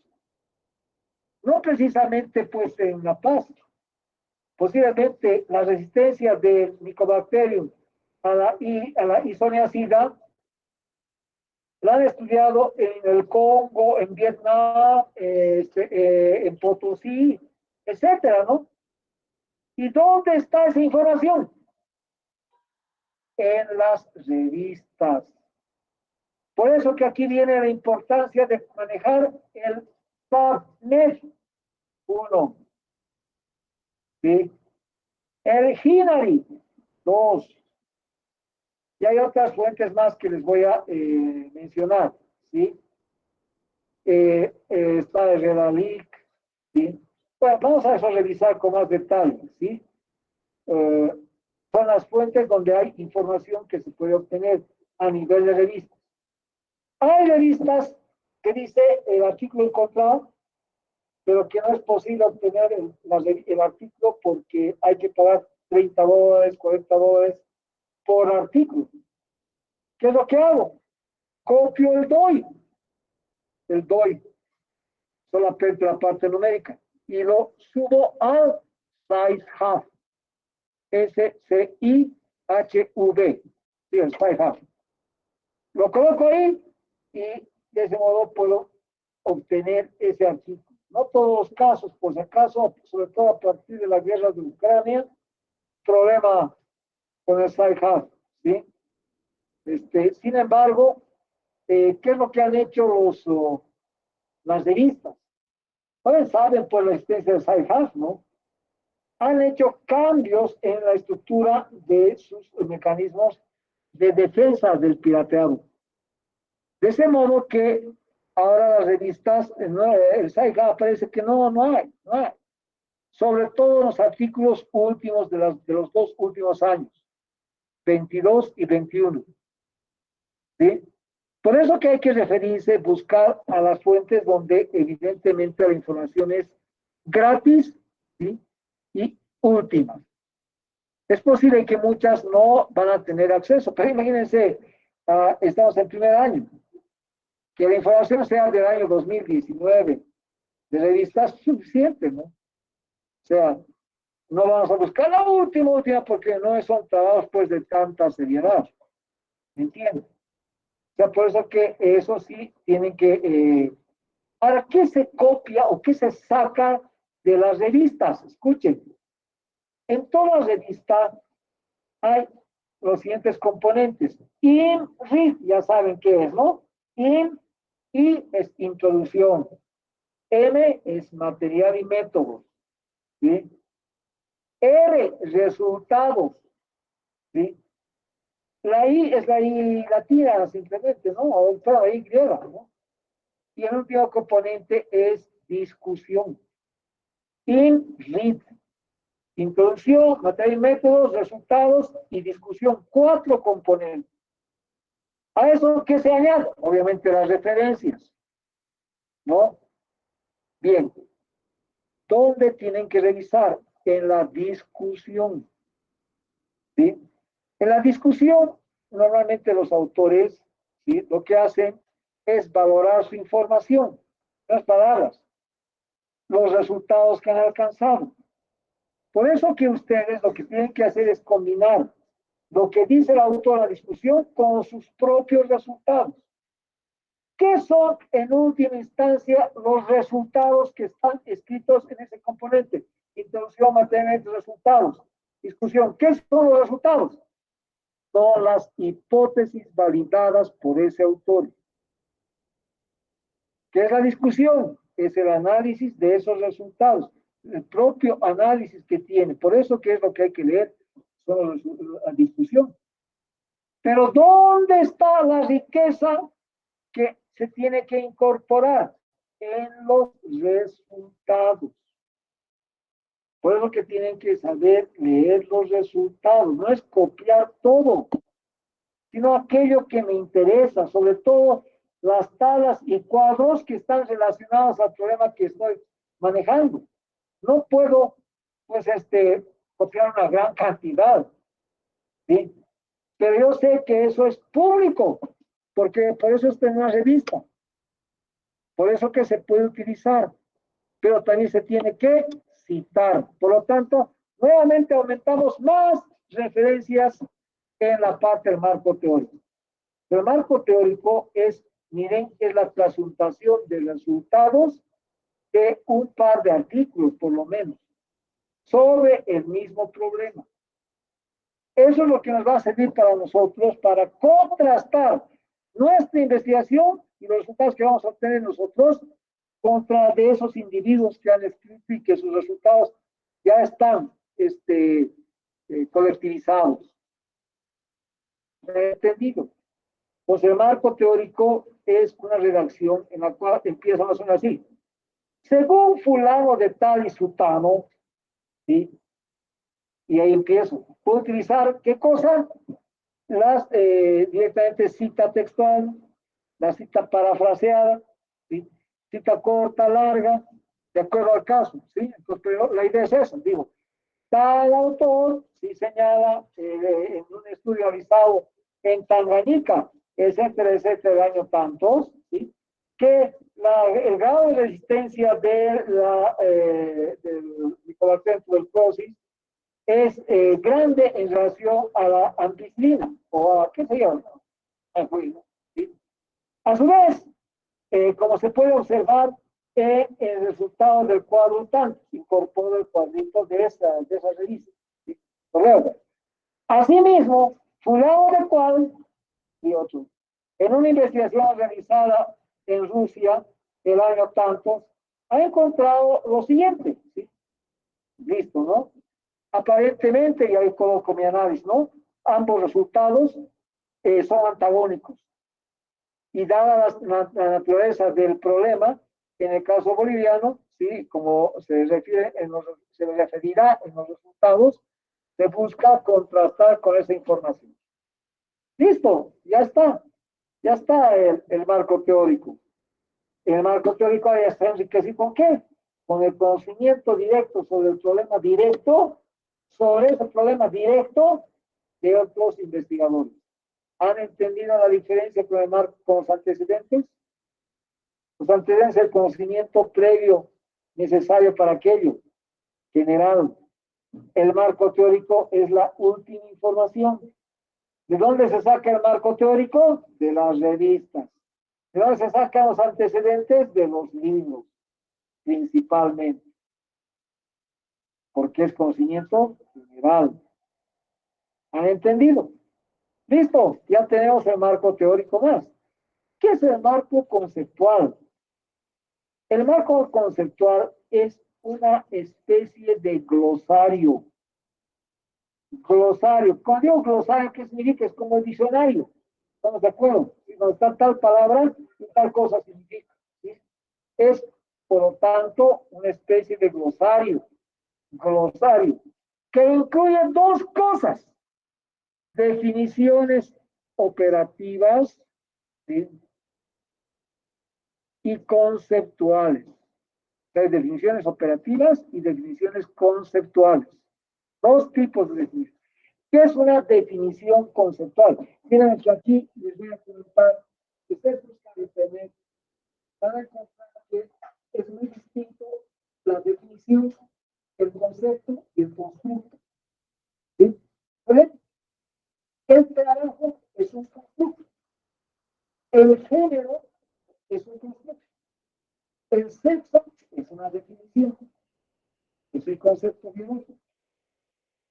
Speaker 1: No precisamente pues en La Paz. Posiblemente la resistencia del Mycobacterium a la isoniazida la han estudiado en el Congo, en Vietnam, en Potosí, etcétera, ¿no? ¿Y dónde está esa información? En las revistas. Por eso que aquí viene la importancia de manejar el PubMed 1, ¿sí? El Hinari 2. Y hay otras fuentes más que les voy a mencionar, ¿sí? Está el Redalic, ¿sí? Bueno, vamos a eso revisar con más detalle, ¿sí? Son las fuentes donde hay información que se puede obtener a nivel de revistas. Hay revistas que dice el artículo encontrado, pero que no es posible obtener el artículo porque hay que pagar $30, $40 por artículo. ¿Qué es lo que hago? Copio el DOI, solamente la parte numérica, y lo subo al SciHub. SCIHV. Sí, el SciHub. Lo coloco ahí y de ese modo puedo obtener ese artículo. No todos los casos, por si acaso, sobre todo a partir de la guerra de Ucrania, problema con el SciHub, ¿sí? Sin embargo, ¿qué es lo que han hecho las revistas? Saben por la existencia del SciHub, ¿no? Han hecho cambios en la estructura de sus mecanismos de defensa del pirateado. De ese modo que ahora las revistas, el SciHub parece que no hay. Sobre todo los artículos últimos de los 2 últimos años, 22 y 21. ¿Sí? Por eso que hay que referirse, buscar a las fuentes donde evidentemente la información es gratis, ¿sí? Y última. Es posible que muchas no van a tener acceso, pero imagínense, estamos en primer año, que la información sea del año 2019, de revistas suficiente, ¿no? O sea, no vamos a buscar la última, porque no son trabajos pues de tanta seriedad. ¿Me entiendes? O sea, por eso que eso sí tienen que... ¿Para qué se copia o qué se saca de las revistas? Escuchen. En toda revista hay los siguientes componentes. In, read, ya saben qué es, ¿no? In, I es introducción. M es material y métodos. ¿Sí? R, resultados. ¿Sí? La I es la I latina, simplemente, ¿no? O la Y griega, ¿no? Y el último componente es discusión. In, read. Introducción, materia y métodos, resultados y discusión. 4 componentes. A eso, ¿qué se añade? Obviamente las referencias, ¿no? Bien. ¿Dónde tienen que revisar? En la discusión. ¿Sí? En la discusión, normalmente los autores, ¿sí? Lo que hacen es valorar su información, las palabras, los resultados que han alcanzado. Por eso que ustedes lo que tienen que hacer es combinar lo que dice el autor en la discusión con sus propios resultados. ¿Qué son en última instancia los resultados que están escritos en ese componente? Introducción, materia, resultados. Discusión. ¿Qué son los resultados? Son las hipótesis validadas por ese autor. ¿Qué es la discusión? Es el análisis de esos resultados, el propio análisis que tiene. Por eso, ¿qué es lo que hay que leer? Son la discusión. Pero ¿dónde está la riqueza que se tiene que incorporar? En los resultados. Por eso que tienen que saber leer los resultados. No es copiar todo, sino aquello que me interesa, sobre todo las tablas y cuadros que están relacionados al problema que estoy manejando. No puedo, pues, copiar una gran cantidad, ¿sí? Pero yo sé que eso es público, porque por eso está en una revista, por eso que se puede utilizar, pero también se tiene que citar. Por lo tanto, nuevamente aumentamos más referencias en la parte del marco teórico. El marco teórico es, miren, es la transmutación de resultados de un par de artículos, por lo menos, sobre el mismo problema. Eso es lo que nos va a servir para nosotros, para contrastar nuestra investigación y los resultados que vamos a obtener nosotros contra de esos individuos que han escrito y que sus resultados ya están colectivizados. ¿Entendido? Pues el marco teórico es una redacción en la cual empieza más o menos así. Según fulano de tal y sutano, ¿sí? Y ahí empiezo. Puedo utilizar, ¿qué cosa? Directamente cita textual, la cita parafraseada, ¿sí? Cita corta, larga, de acuerdo al caso, ¿sí? Entonces, pero la idea es esa, digo, tal autor, sí señala en un estudio realizado en Tanganyika, etcétera, el año tantos, ¿sí? Que el grado de resistencia del Mycobacterium tuberculosis es grande en relación a la ampicilina o a, qué sé yo, al juego, ¿sí? A su vez, como se puede observar en el resultado del cuadro TAN, incorporo el cuadrito de esa revista, ¿sí? Correcto. Asimismo, fulano de cual y otro. En una investigación realizada en Rusia el año tanto, ha encontrado lo siguiente, ¿sí? Listo, ¿no? Aparentemente, y ahí coloco mi análisis, ¿no? Ambos resultados son antagónicos. Y dada la naturaleza del problema, en el caso boliviano, sí, como se refiere se referirá en los resultados, se busca contrastar con esa información. Listo, ya está el marco teórico. El marco teórico ahí está enriquecido con qué? Con el conocimiento directo sobre el problema directo, sobre ese problema directo de otros investigadores. ¿Han entendido la diferencia con el marco con los antecedentes? Los antecedentes es el conocimiento previo necesario para aquello, general. El marco teórico es la última información. ¿De dónde se saca el marco teórico? De las revistas. ¿De dónde se sacan los antecedentes? De los libros, principalmente. Porque es conocimiento general. ¿Han entendido? Listo, ya tenemos el marco teórico más. ¿Qué es el marco conceptual? El marco conceptual es una especie de glosario. Glosario. Cuando digo glosario, ¿qué significa? Es como el diccionario. ¿Estamos de acuerdo? Si no está tal palabra, tal cosa significa. ¿Sí? Es, por lo tanto, una especie de glosario. Glosario. Que incluye dos cosas. Definiciones operativas, ¿sí? Y conceptuales. Hay definiciones operativas y definiciones conceptuales. Dos tipos de definiciones. ¿Qué es una definición conceptual? Miren que aquí les voy a comentar que ustedes buscan en internet, van a encontrar que es muy distinto la definición, el concepto y el constructo. ¿Sí? ¿Ven? El trabajo es un constructo. El género es un constructo. El sexo es una definición. Es el concepto biológico.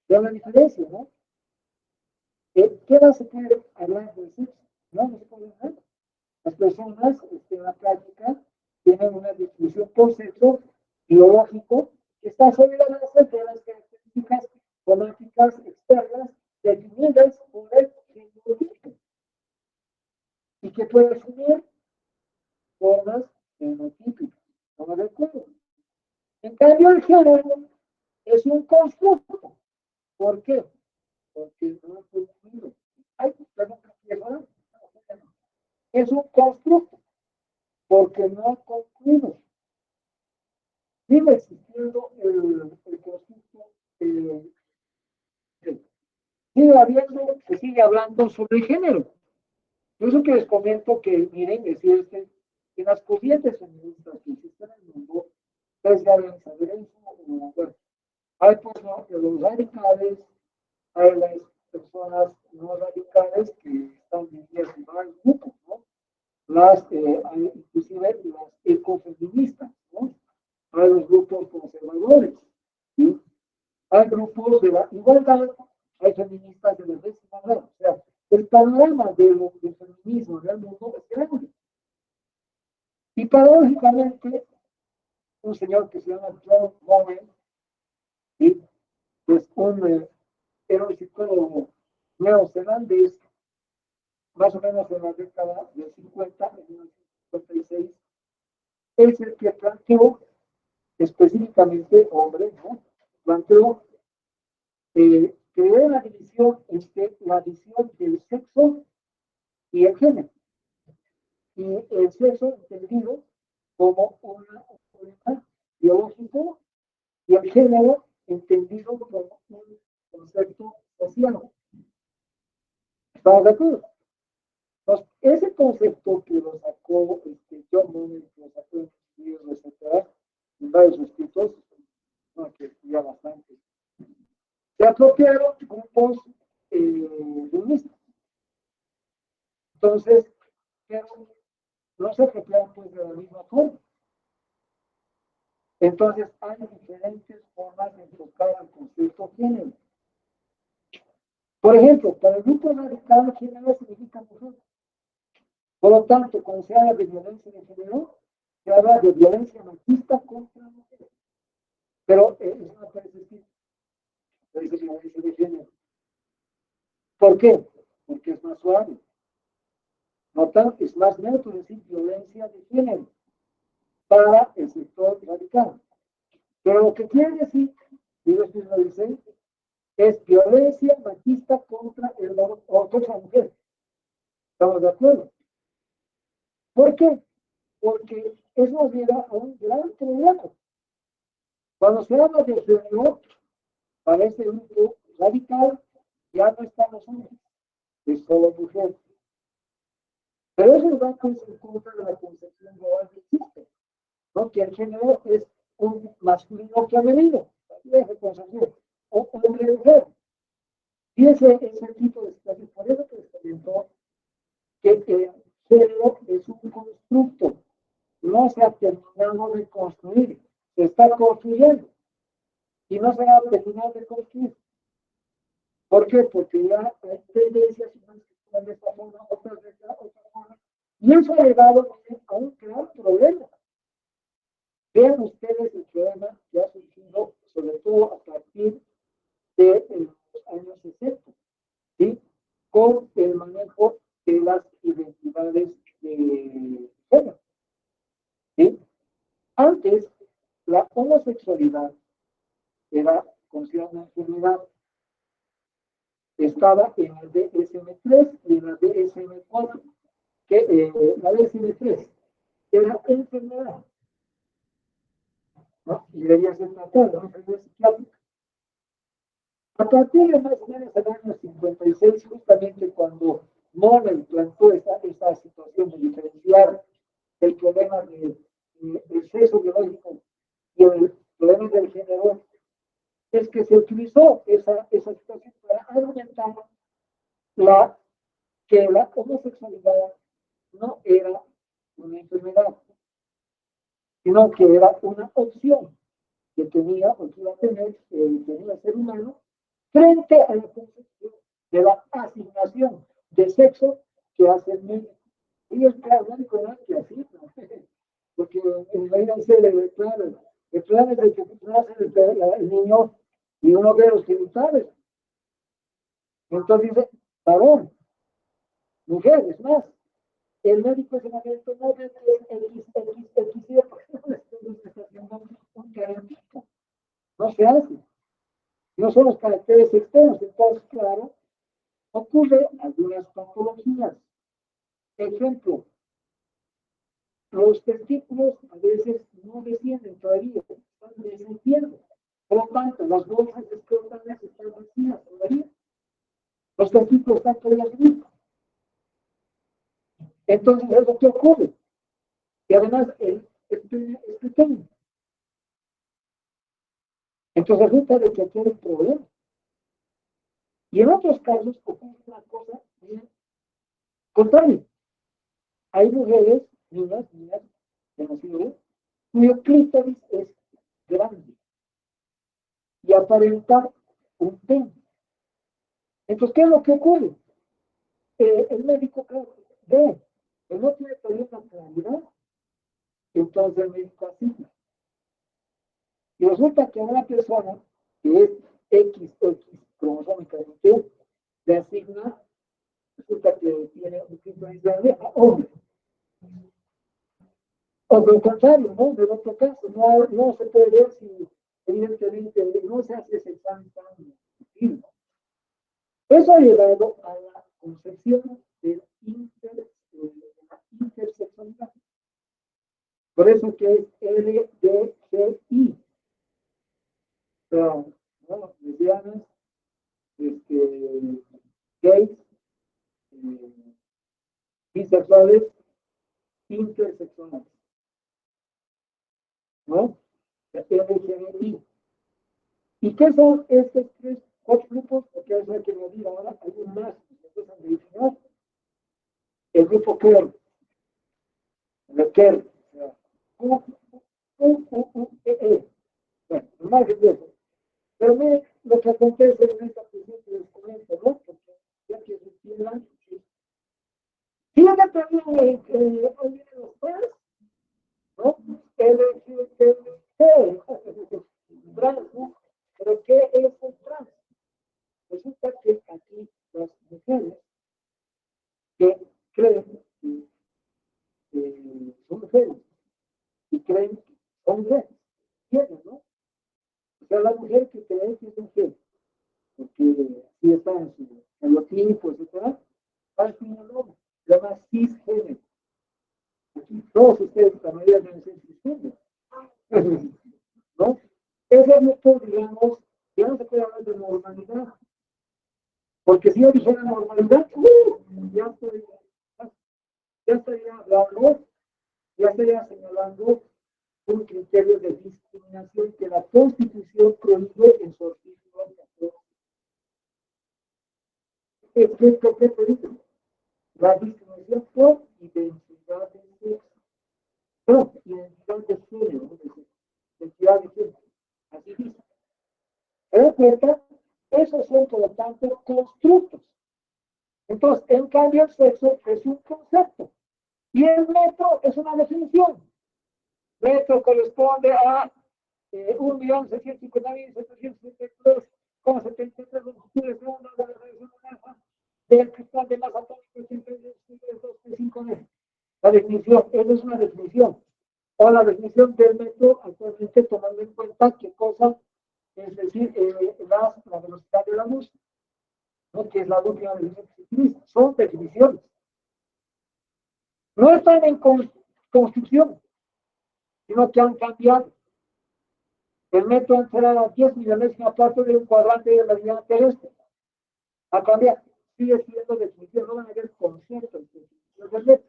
Speaker 1: ¿Vean la diferencia, no? ¿Qué más se puede hablar del sexo? No se puede hablar. Las personas en la práctica tienen una definición por sexo biológico que está sobre la base de las características somáticas externas definidas por el fenotipo y que puede asumir formas fenotípicas. ¿Estamos de acuerdo? En cambio, el género es un constructo. ¿Por qué? Porque no ha concluido. Ay, perdón, es un constructo porque no ha concluido. Sigue existiendo el constructo, se sigue hablando sobre el género. Por eso que les comento que, miren, decir que en las corrientes feministas que existen en el mundo, ustedes ya deben saber eso, bueno, hay pues, ¿no? Los radicales, hay las personas no radicales que están divididas en varios grupos, ¿no? Hay inclusive las ecofeministas, ¿no? Hay los grupos conservadores, ¿sí? Hay grupos de la igualdad, hay feministas de la décima edad. O sea, el panorama del feminismo en el mundo es grande. Y paradójicamente, un señor que se llama John Mowen, ¿sí? Es era un psicólogo neozelandés, más o menos en la década del 50, en 1956, es el que planteó, específicamente hombre, ¿no? Planteó creó la división entre la visión del sexo y el género. Y el sexo entendido como un problema biológico y el género entendido como un concepto social. ¿Estamos de acuerdo? Entonces, ese concepto que lo sacó John Money, que lo sacó en sus libros, etcétera, en varios escritos, no, que estudia bastante, se ha apropiaron grupos feministas. Entonces, pero no se apropiaron pues de la misma forma. Entonces, hay diferentes formas de enfocar el concepto de género. Por ejemplo, para el grupo radical, género significa mujer. Por lo tanto, cuando se habla de violencia de género, se habla de violencia machista contra mujeres. Pero eso no parece decir, parece violencia de género. ¿Por qué? Porque es más suave. No tanto, es más neutro decir violencia de género para el sector radical. Pero lo que quiere decir, y yo lo dice, es violencia machista contra el varón o contra la mujer. ¿Estamos de acuerdo? ¿Por qué? Porque eso nos lleva a un gran problema. Cuando se habla de género, para este grupo radical, ya no estamos hombres, es solo mujer. Pero eso va pues en contra de la concepción global que existe, ¿no? Que el género es un masculino femenino, o hombre y mujer. Y ese es el tipo de situación. Por eso que les comentó que el género es un constructo, no se ha terminado de construir, se está construyendo y no se ha terminado de construir. ¿Por qué? Porque ya hay tendencias de esta forma, otras de esta otra forma, y eso ha llevado a un gran problema. Vean ustedes el problema que ha surgido, sobre todo a partir de los años 60, ¿sí? Con el manejo de las identidades de género. ¿Sí? Antes, la homosexualidad era considerada una enfermedad. Estaba en el DSM-3 y en la DSM-4, que la DSM-3 era enfermedad, ¿no? Y debía ser tratada, una enfermedad psiquiátrica. A partir de más o menos el año 56, justamente cuando Moller plantó esta situación de diferenciar el problema del sexo biológico y el problema del género, es que se utilizó esa situación para argumentar que la homosexualidad no era una enfermedad, sino que era una opción que tenía o que iba a tener tenía el ser humano frente a la concepción de la asignación de sexo que hace el médico. Y es que el médico no es que asigna, porque en realidad se le declara, el plan es de que nace el niño y uno ve los genitales. Entonces dice, varón, mujer, es más, el médico en ese momento no ve que es XY, porque no le está haciendo un diagnóstico. No se hace. No son los caracteres externos. Entonces, claro, ocurre algunas patologías. Ejemplo, los testículos a veces no descienden todavía, están descendiendo. Por lo tanto, las bolsas escrotales están vacías todavía. Los testículos están todavía arriba. Entonces, es lo que ocurre. Y además, es pequeño. Entonces, resulta de que aquí hay un problema. Y en otros casos, ocurre una cosa bien contraria. Hay mujeres, niñas, de nacido, cuyo clítoris es grande y aparenta un pene. Entonces, ¿qué es lo que ocurre? El médico, claro, ve que no tiene todavía una claridad, entonces el médico asigna. Y resulta que a una persona que es XX cromosómicamente, le asigna, resulta que tiene un clítoris grande a hombre. O por el contrario, ¿no? En otro caso, no se puede ver si, evidentemente, no se hace ese examen tan difícil. Eso ha llevado a la concepción de la intersexualidad. Por eso que es LGBTI. Pero, ¿no? Lesbianas, gays, bisexuales, intersexuales. ¿No? LGBTI. ¿Y qué son estos tres cuatro grupos, porque eso hay que medir ahora, hay un más, entonces han definido el grupo Kerr, el Kerr, U-U-U-E-E. Bueno, más de eso. Pero miren lo que acontece en esta presente que les comento, ¿no? Porque ya que se entiendan, fíjate también que hoy vienen los tres, ¿no? Trans, ¿no? Pero ¿qué es el trans? Resulta que aquí las mujeres que creen que son mujeres y creen que son mujeres, ¿entienden, no? O sea, la mujer que cree que es mujer, porque así está en su genotipo, etcétera, al final no, se llama cisgénero. Aquí todos ustedes, la mayoría deben ser cisgénero, ¿no? Ese es nuestro, digamos, ya no se puede hablar de normalidad, porque si yo dijera normalidad, ya estaría hablando, ya estaría señalando un criterio de discriminación que la Constitución prohíbe en su artículo 14. ¿Qué te digo? La discriminación por identidad de sexo, no, identidad de género, identidad de género, así dice. ¿Se cuenta? Esos son, por lo tanto, constructos. Entonces, en cambio, el sexo es un concepto. Y el metro es una definición. Metro corresponde a 1.650.772,73 longitudes de onda de la radiación del cristal de masa atómica 82,5D. La definición, esa es una definición. O la definición del metro, actualmente tomando en cuenta qué cosa, es decir, la velocidad de la luz, ¿no? Que es la última definición que se utiliza. Son definiciones. No están en construcción, sino que han cambiado. El metro antes era la 10 millonésima parte de un cuadrante de la línea terrestre. Ha cambiado. Sigue siendo definición, no van a haber conceptos del metro.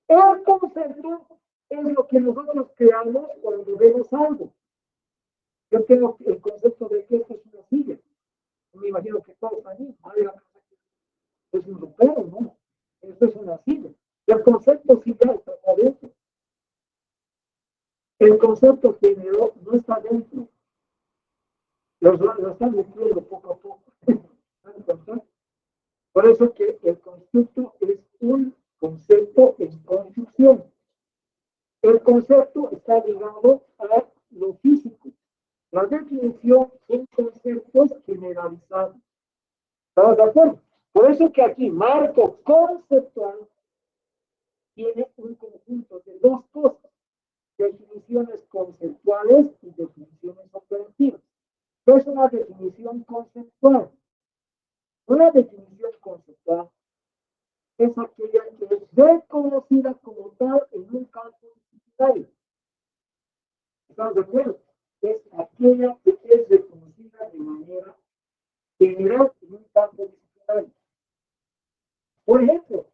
Speaker 1: El concepto es lo que nosotros creamos cuando vemos algo. Yo tengo el concepto de que esto es una silla. Me imagino que todos allí, es un ropero, ¿no? Esto es una silla. El concepto sí ya está adentro. El concepto generó no está dentro. Lo están metiendo poco a poco. Por eso que el constructo es un concepto en construcción. El concepto está ligado a lo físico. La definición son conceptos generalizados. ¿Estamos de acuerdo? Por eso que aquí marco conceptual tiene un conjunto de dos cosas: definiciones conceptuales y definiciones operativas. ¿Qué es una definición conceptual? Una definición conceptual es aquella que es reconocida como tal en un campo disciplinario. ¿Estamos de acuerdo? Es aquella que es reconocida de manera general en un campo disciplinario. Por ejemplo,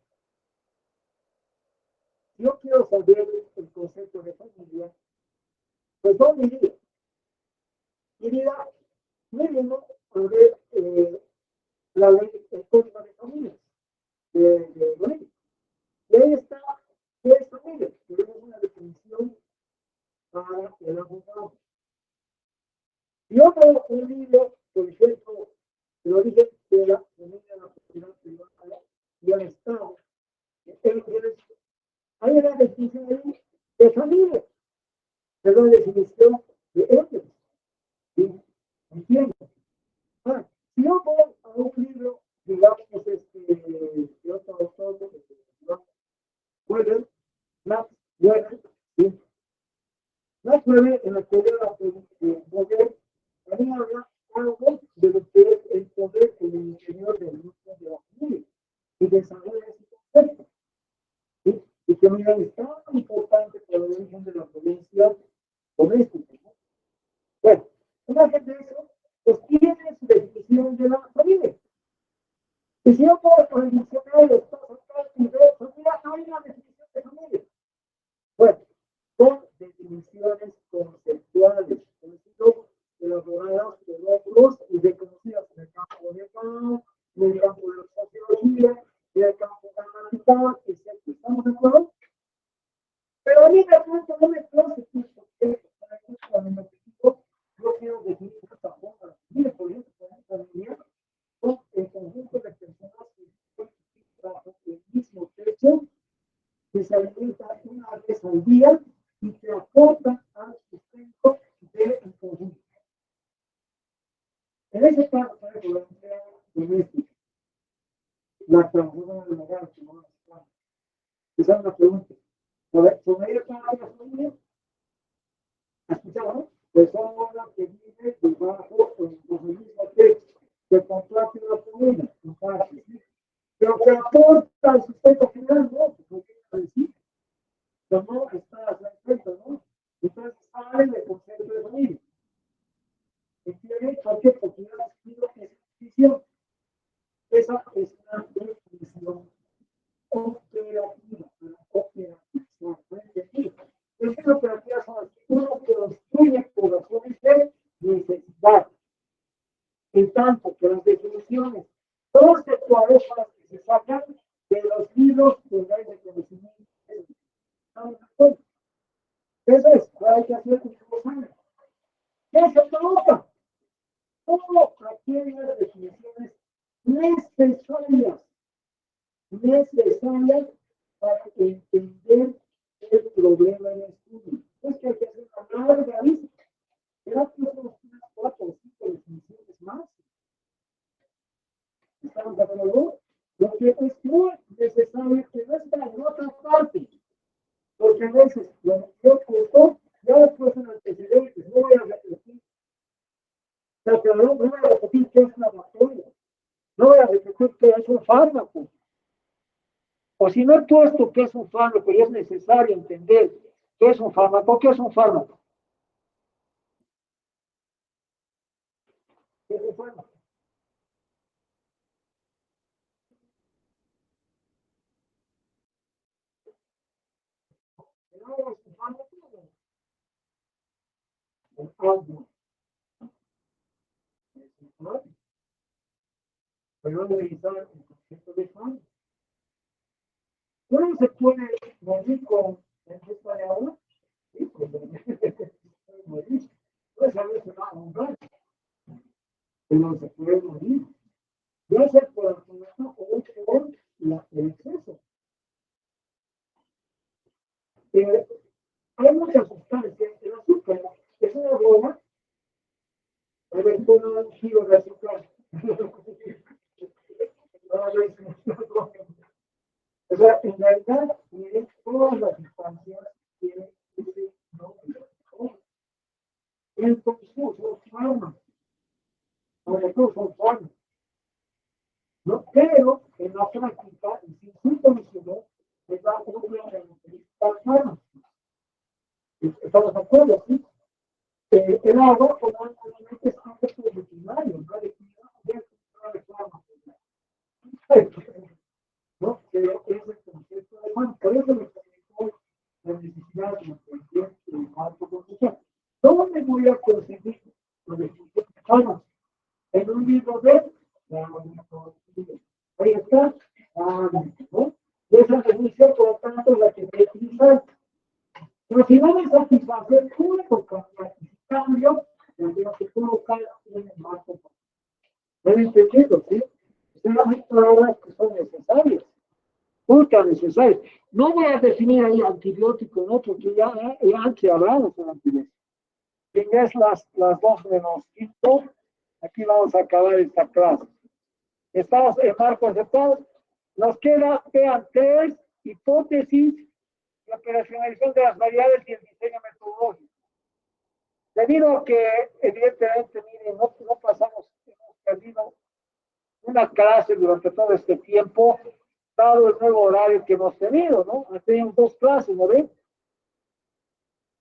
Speaker 1: si yo quiero saber el concepto de familia, pues ¿dónde iría? Iría mínimo a ver la ley, el código de familias de Bolivia. Y ahí está, ¿qué es familia? Tenemos una definición para el abogado. Si yo veo un libro, por ejemplo, el origen de la familia de la propiedad privada y el Estado, hay una definición de familia, es una definición de ellos. ¿Sí? ¿Entiendes? Ah, si yo voy a un libro, digamos, de otro autor, Weber, Max Weber, ¿sí? Max Weber, en la teoría de Weber, también habla algo de lo que es el poder en el interior del grupo de la familia y desarrolla ese concepto. ¿Sí? Y que mira, es tan importante para el origen de la violencia doméstica, ¿no? Bueno, una vez de eso, pues tiene su definición de la familia. Y si yo puedo el diccionario, está sacando y veo familia, hay una definición de familia. Bueno, son definiciones conceptuales, elaboradas por otros y reconocidas en el alimenta una vez al día y que aporta al sustento del conjunto. En ese caso, por ejemplo, la empleada doméstica, la trabajadora del hogar, que no la sabe. Esa es una pregunta. ¿Sobre ella paga la familia? ¿Has escuchado? Persona que vive debajo o en el mismo techo, que comparte una familia, comparte, ¿sí? Pero que aporta al sustento final, ¿no? Porque decir, pero no está a la cuenta, ¿no? Entonces sale del concepto de familia. ¿Entiendes? ¿Por qué? Porque ya has escrito esa definición. Esa es una definición operativa. Las operativas son las que uno construye por razones de necesidad. En tanto que las definiciones conceptuales son las que se sacan de los libros de ley de conocimiento. Eso es, hay que hacer con años. ¿Qué se provoca? Todo aquellas definiciones necesarias para entender el problema en el estudio. Es que hay que hacer una larga lista. Pero que son unas 4 o 5 definiciones más. ¿Estamos de acuerdo? Lo que es muy necesario que no está en otra parte. Porque a veces, lo que yo puesto, ya después en antecedentes, no voy a repetir. Pero no voy a repetir qué es una bacteria. No voy a repetir qué es un fármaco. O si no he puesto qué es un fármaco y es necesario entender qué es un fármaco, ¿qué es un fármaco? ¿Qué es un fármaco? ¿No es un fármaco? Un algo. Es un fármaco. Pero no revisar el concepto de fármaco. ¿Cómo se puede morir con el gesto de agua? Sí, pues morir. Pues a veces va a ahogar, pero se puede morir. Ya sea por el contacto o por el exceso. Hay muchas sustancias. El azúcar es una broma. A ver, toma un kilo de azúcar. O sea, en realidad, miren, todas las sustancias tienen ese nombre. El consumo son sobre todo son fármacos. ¿No? Pero en la práctica, el circuito mencionó es la una característica fármaco. ¿Estamos de acuerdo? ¿Sí? El agua, como normalmente es un efecto primario, no de fármaco. ¿No? Pero es el concepto de fármaco. Por eso me comentó la necesidad de mantener el marco conceptual. ¿Dónde voy a conseguir la definición de fármaco? En un libro de ahí está, ¿no? Y esa definición, por lo tanto, la que voy a utilizar. Pero si no me satisface el público cambio, tendría que colocar un marco. ¿Me han entendido? ¿Sí? Son las palabras que son necesarias, ultra necesarias. No voy a definir ahí antibiótico, ¿no? Porque ya antes hablamos de antibiótico. Ya es las 2:05. Aquí vamos a acabar esta clase. Estamos en marcos de paz. Nos queda, vean, 3 hipótesis de operacionalización de las variables y el diseño metodológico. Debido a que, evidentemente, miren, no pasamos, hemos perdido una clase durante todo este tiempo, dado el nuevo horario que hemos tenido, ¿no? Teníamos 2 clases, ¿no ven?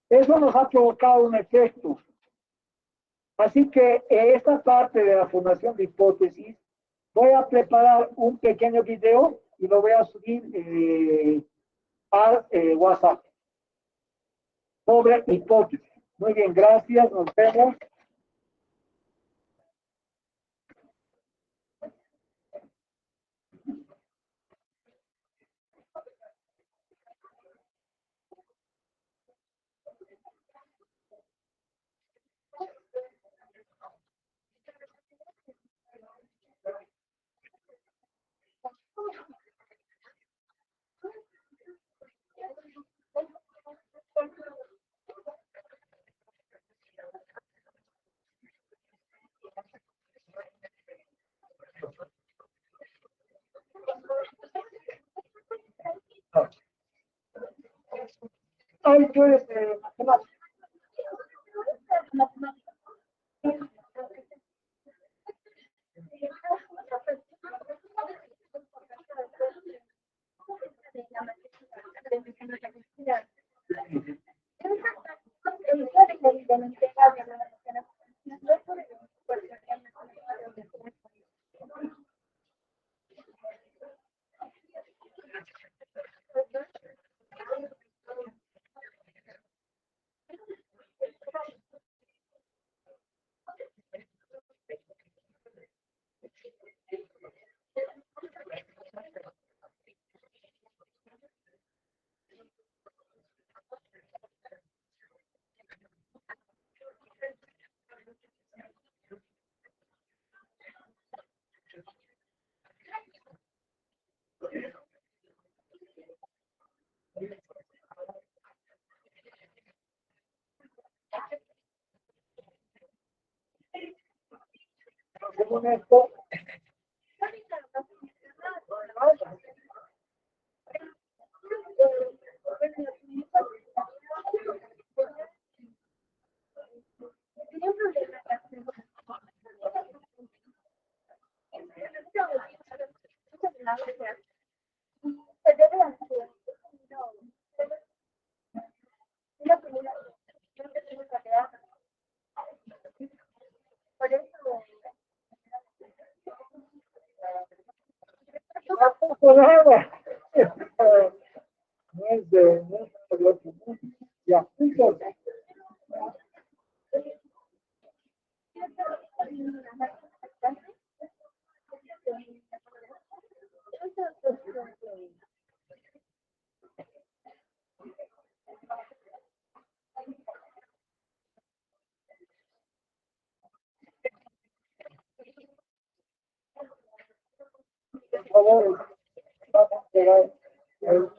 Speaker 1: Eso nos ha provocado un efecto. Así que esta parte de la formación de hipótesis, voy a preparar un pequeño video y lo voy a subir al WhatsApp sobre hipótesis. Muy bien, gracias, nos vemos. Ay, tú eres matemático. Según esto, tampoco nada. No es de, no es de lo común. Ya, entonces, por favor, vamos a pegar el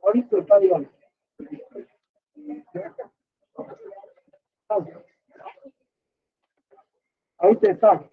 Speaker 1: ahorita está bien. Ahorita está.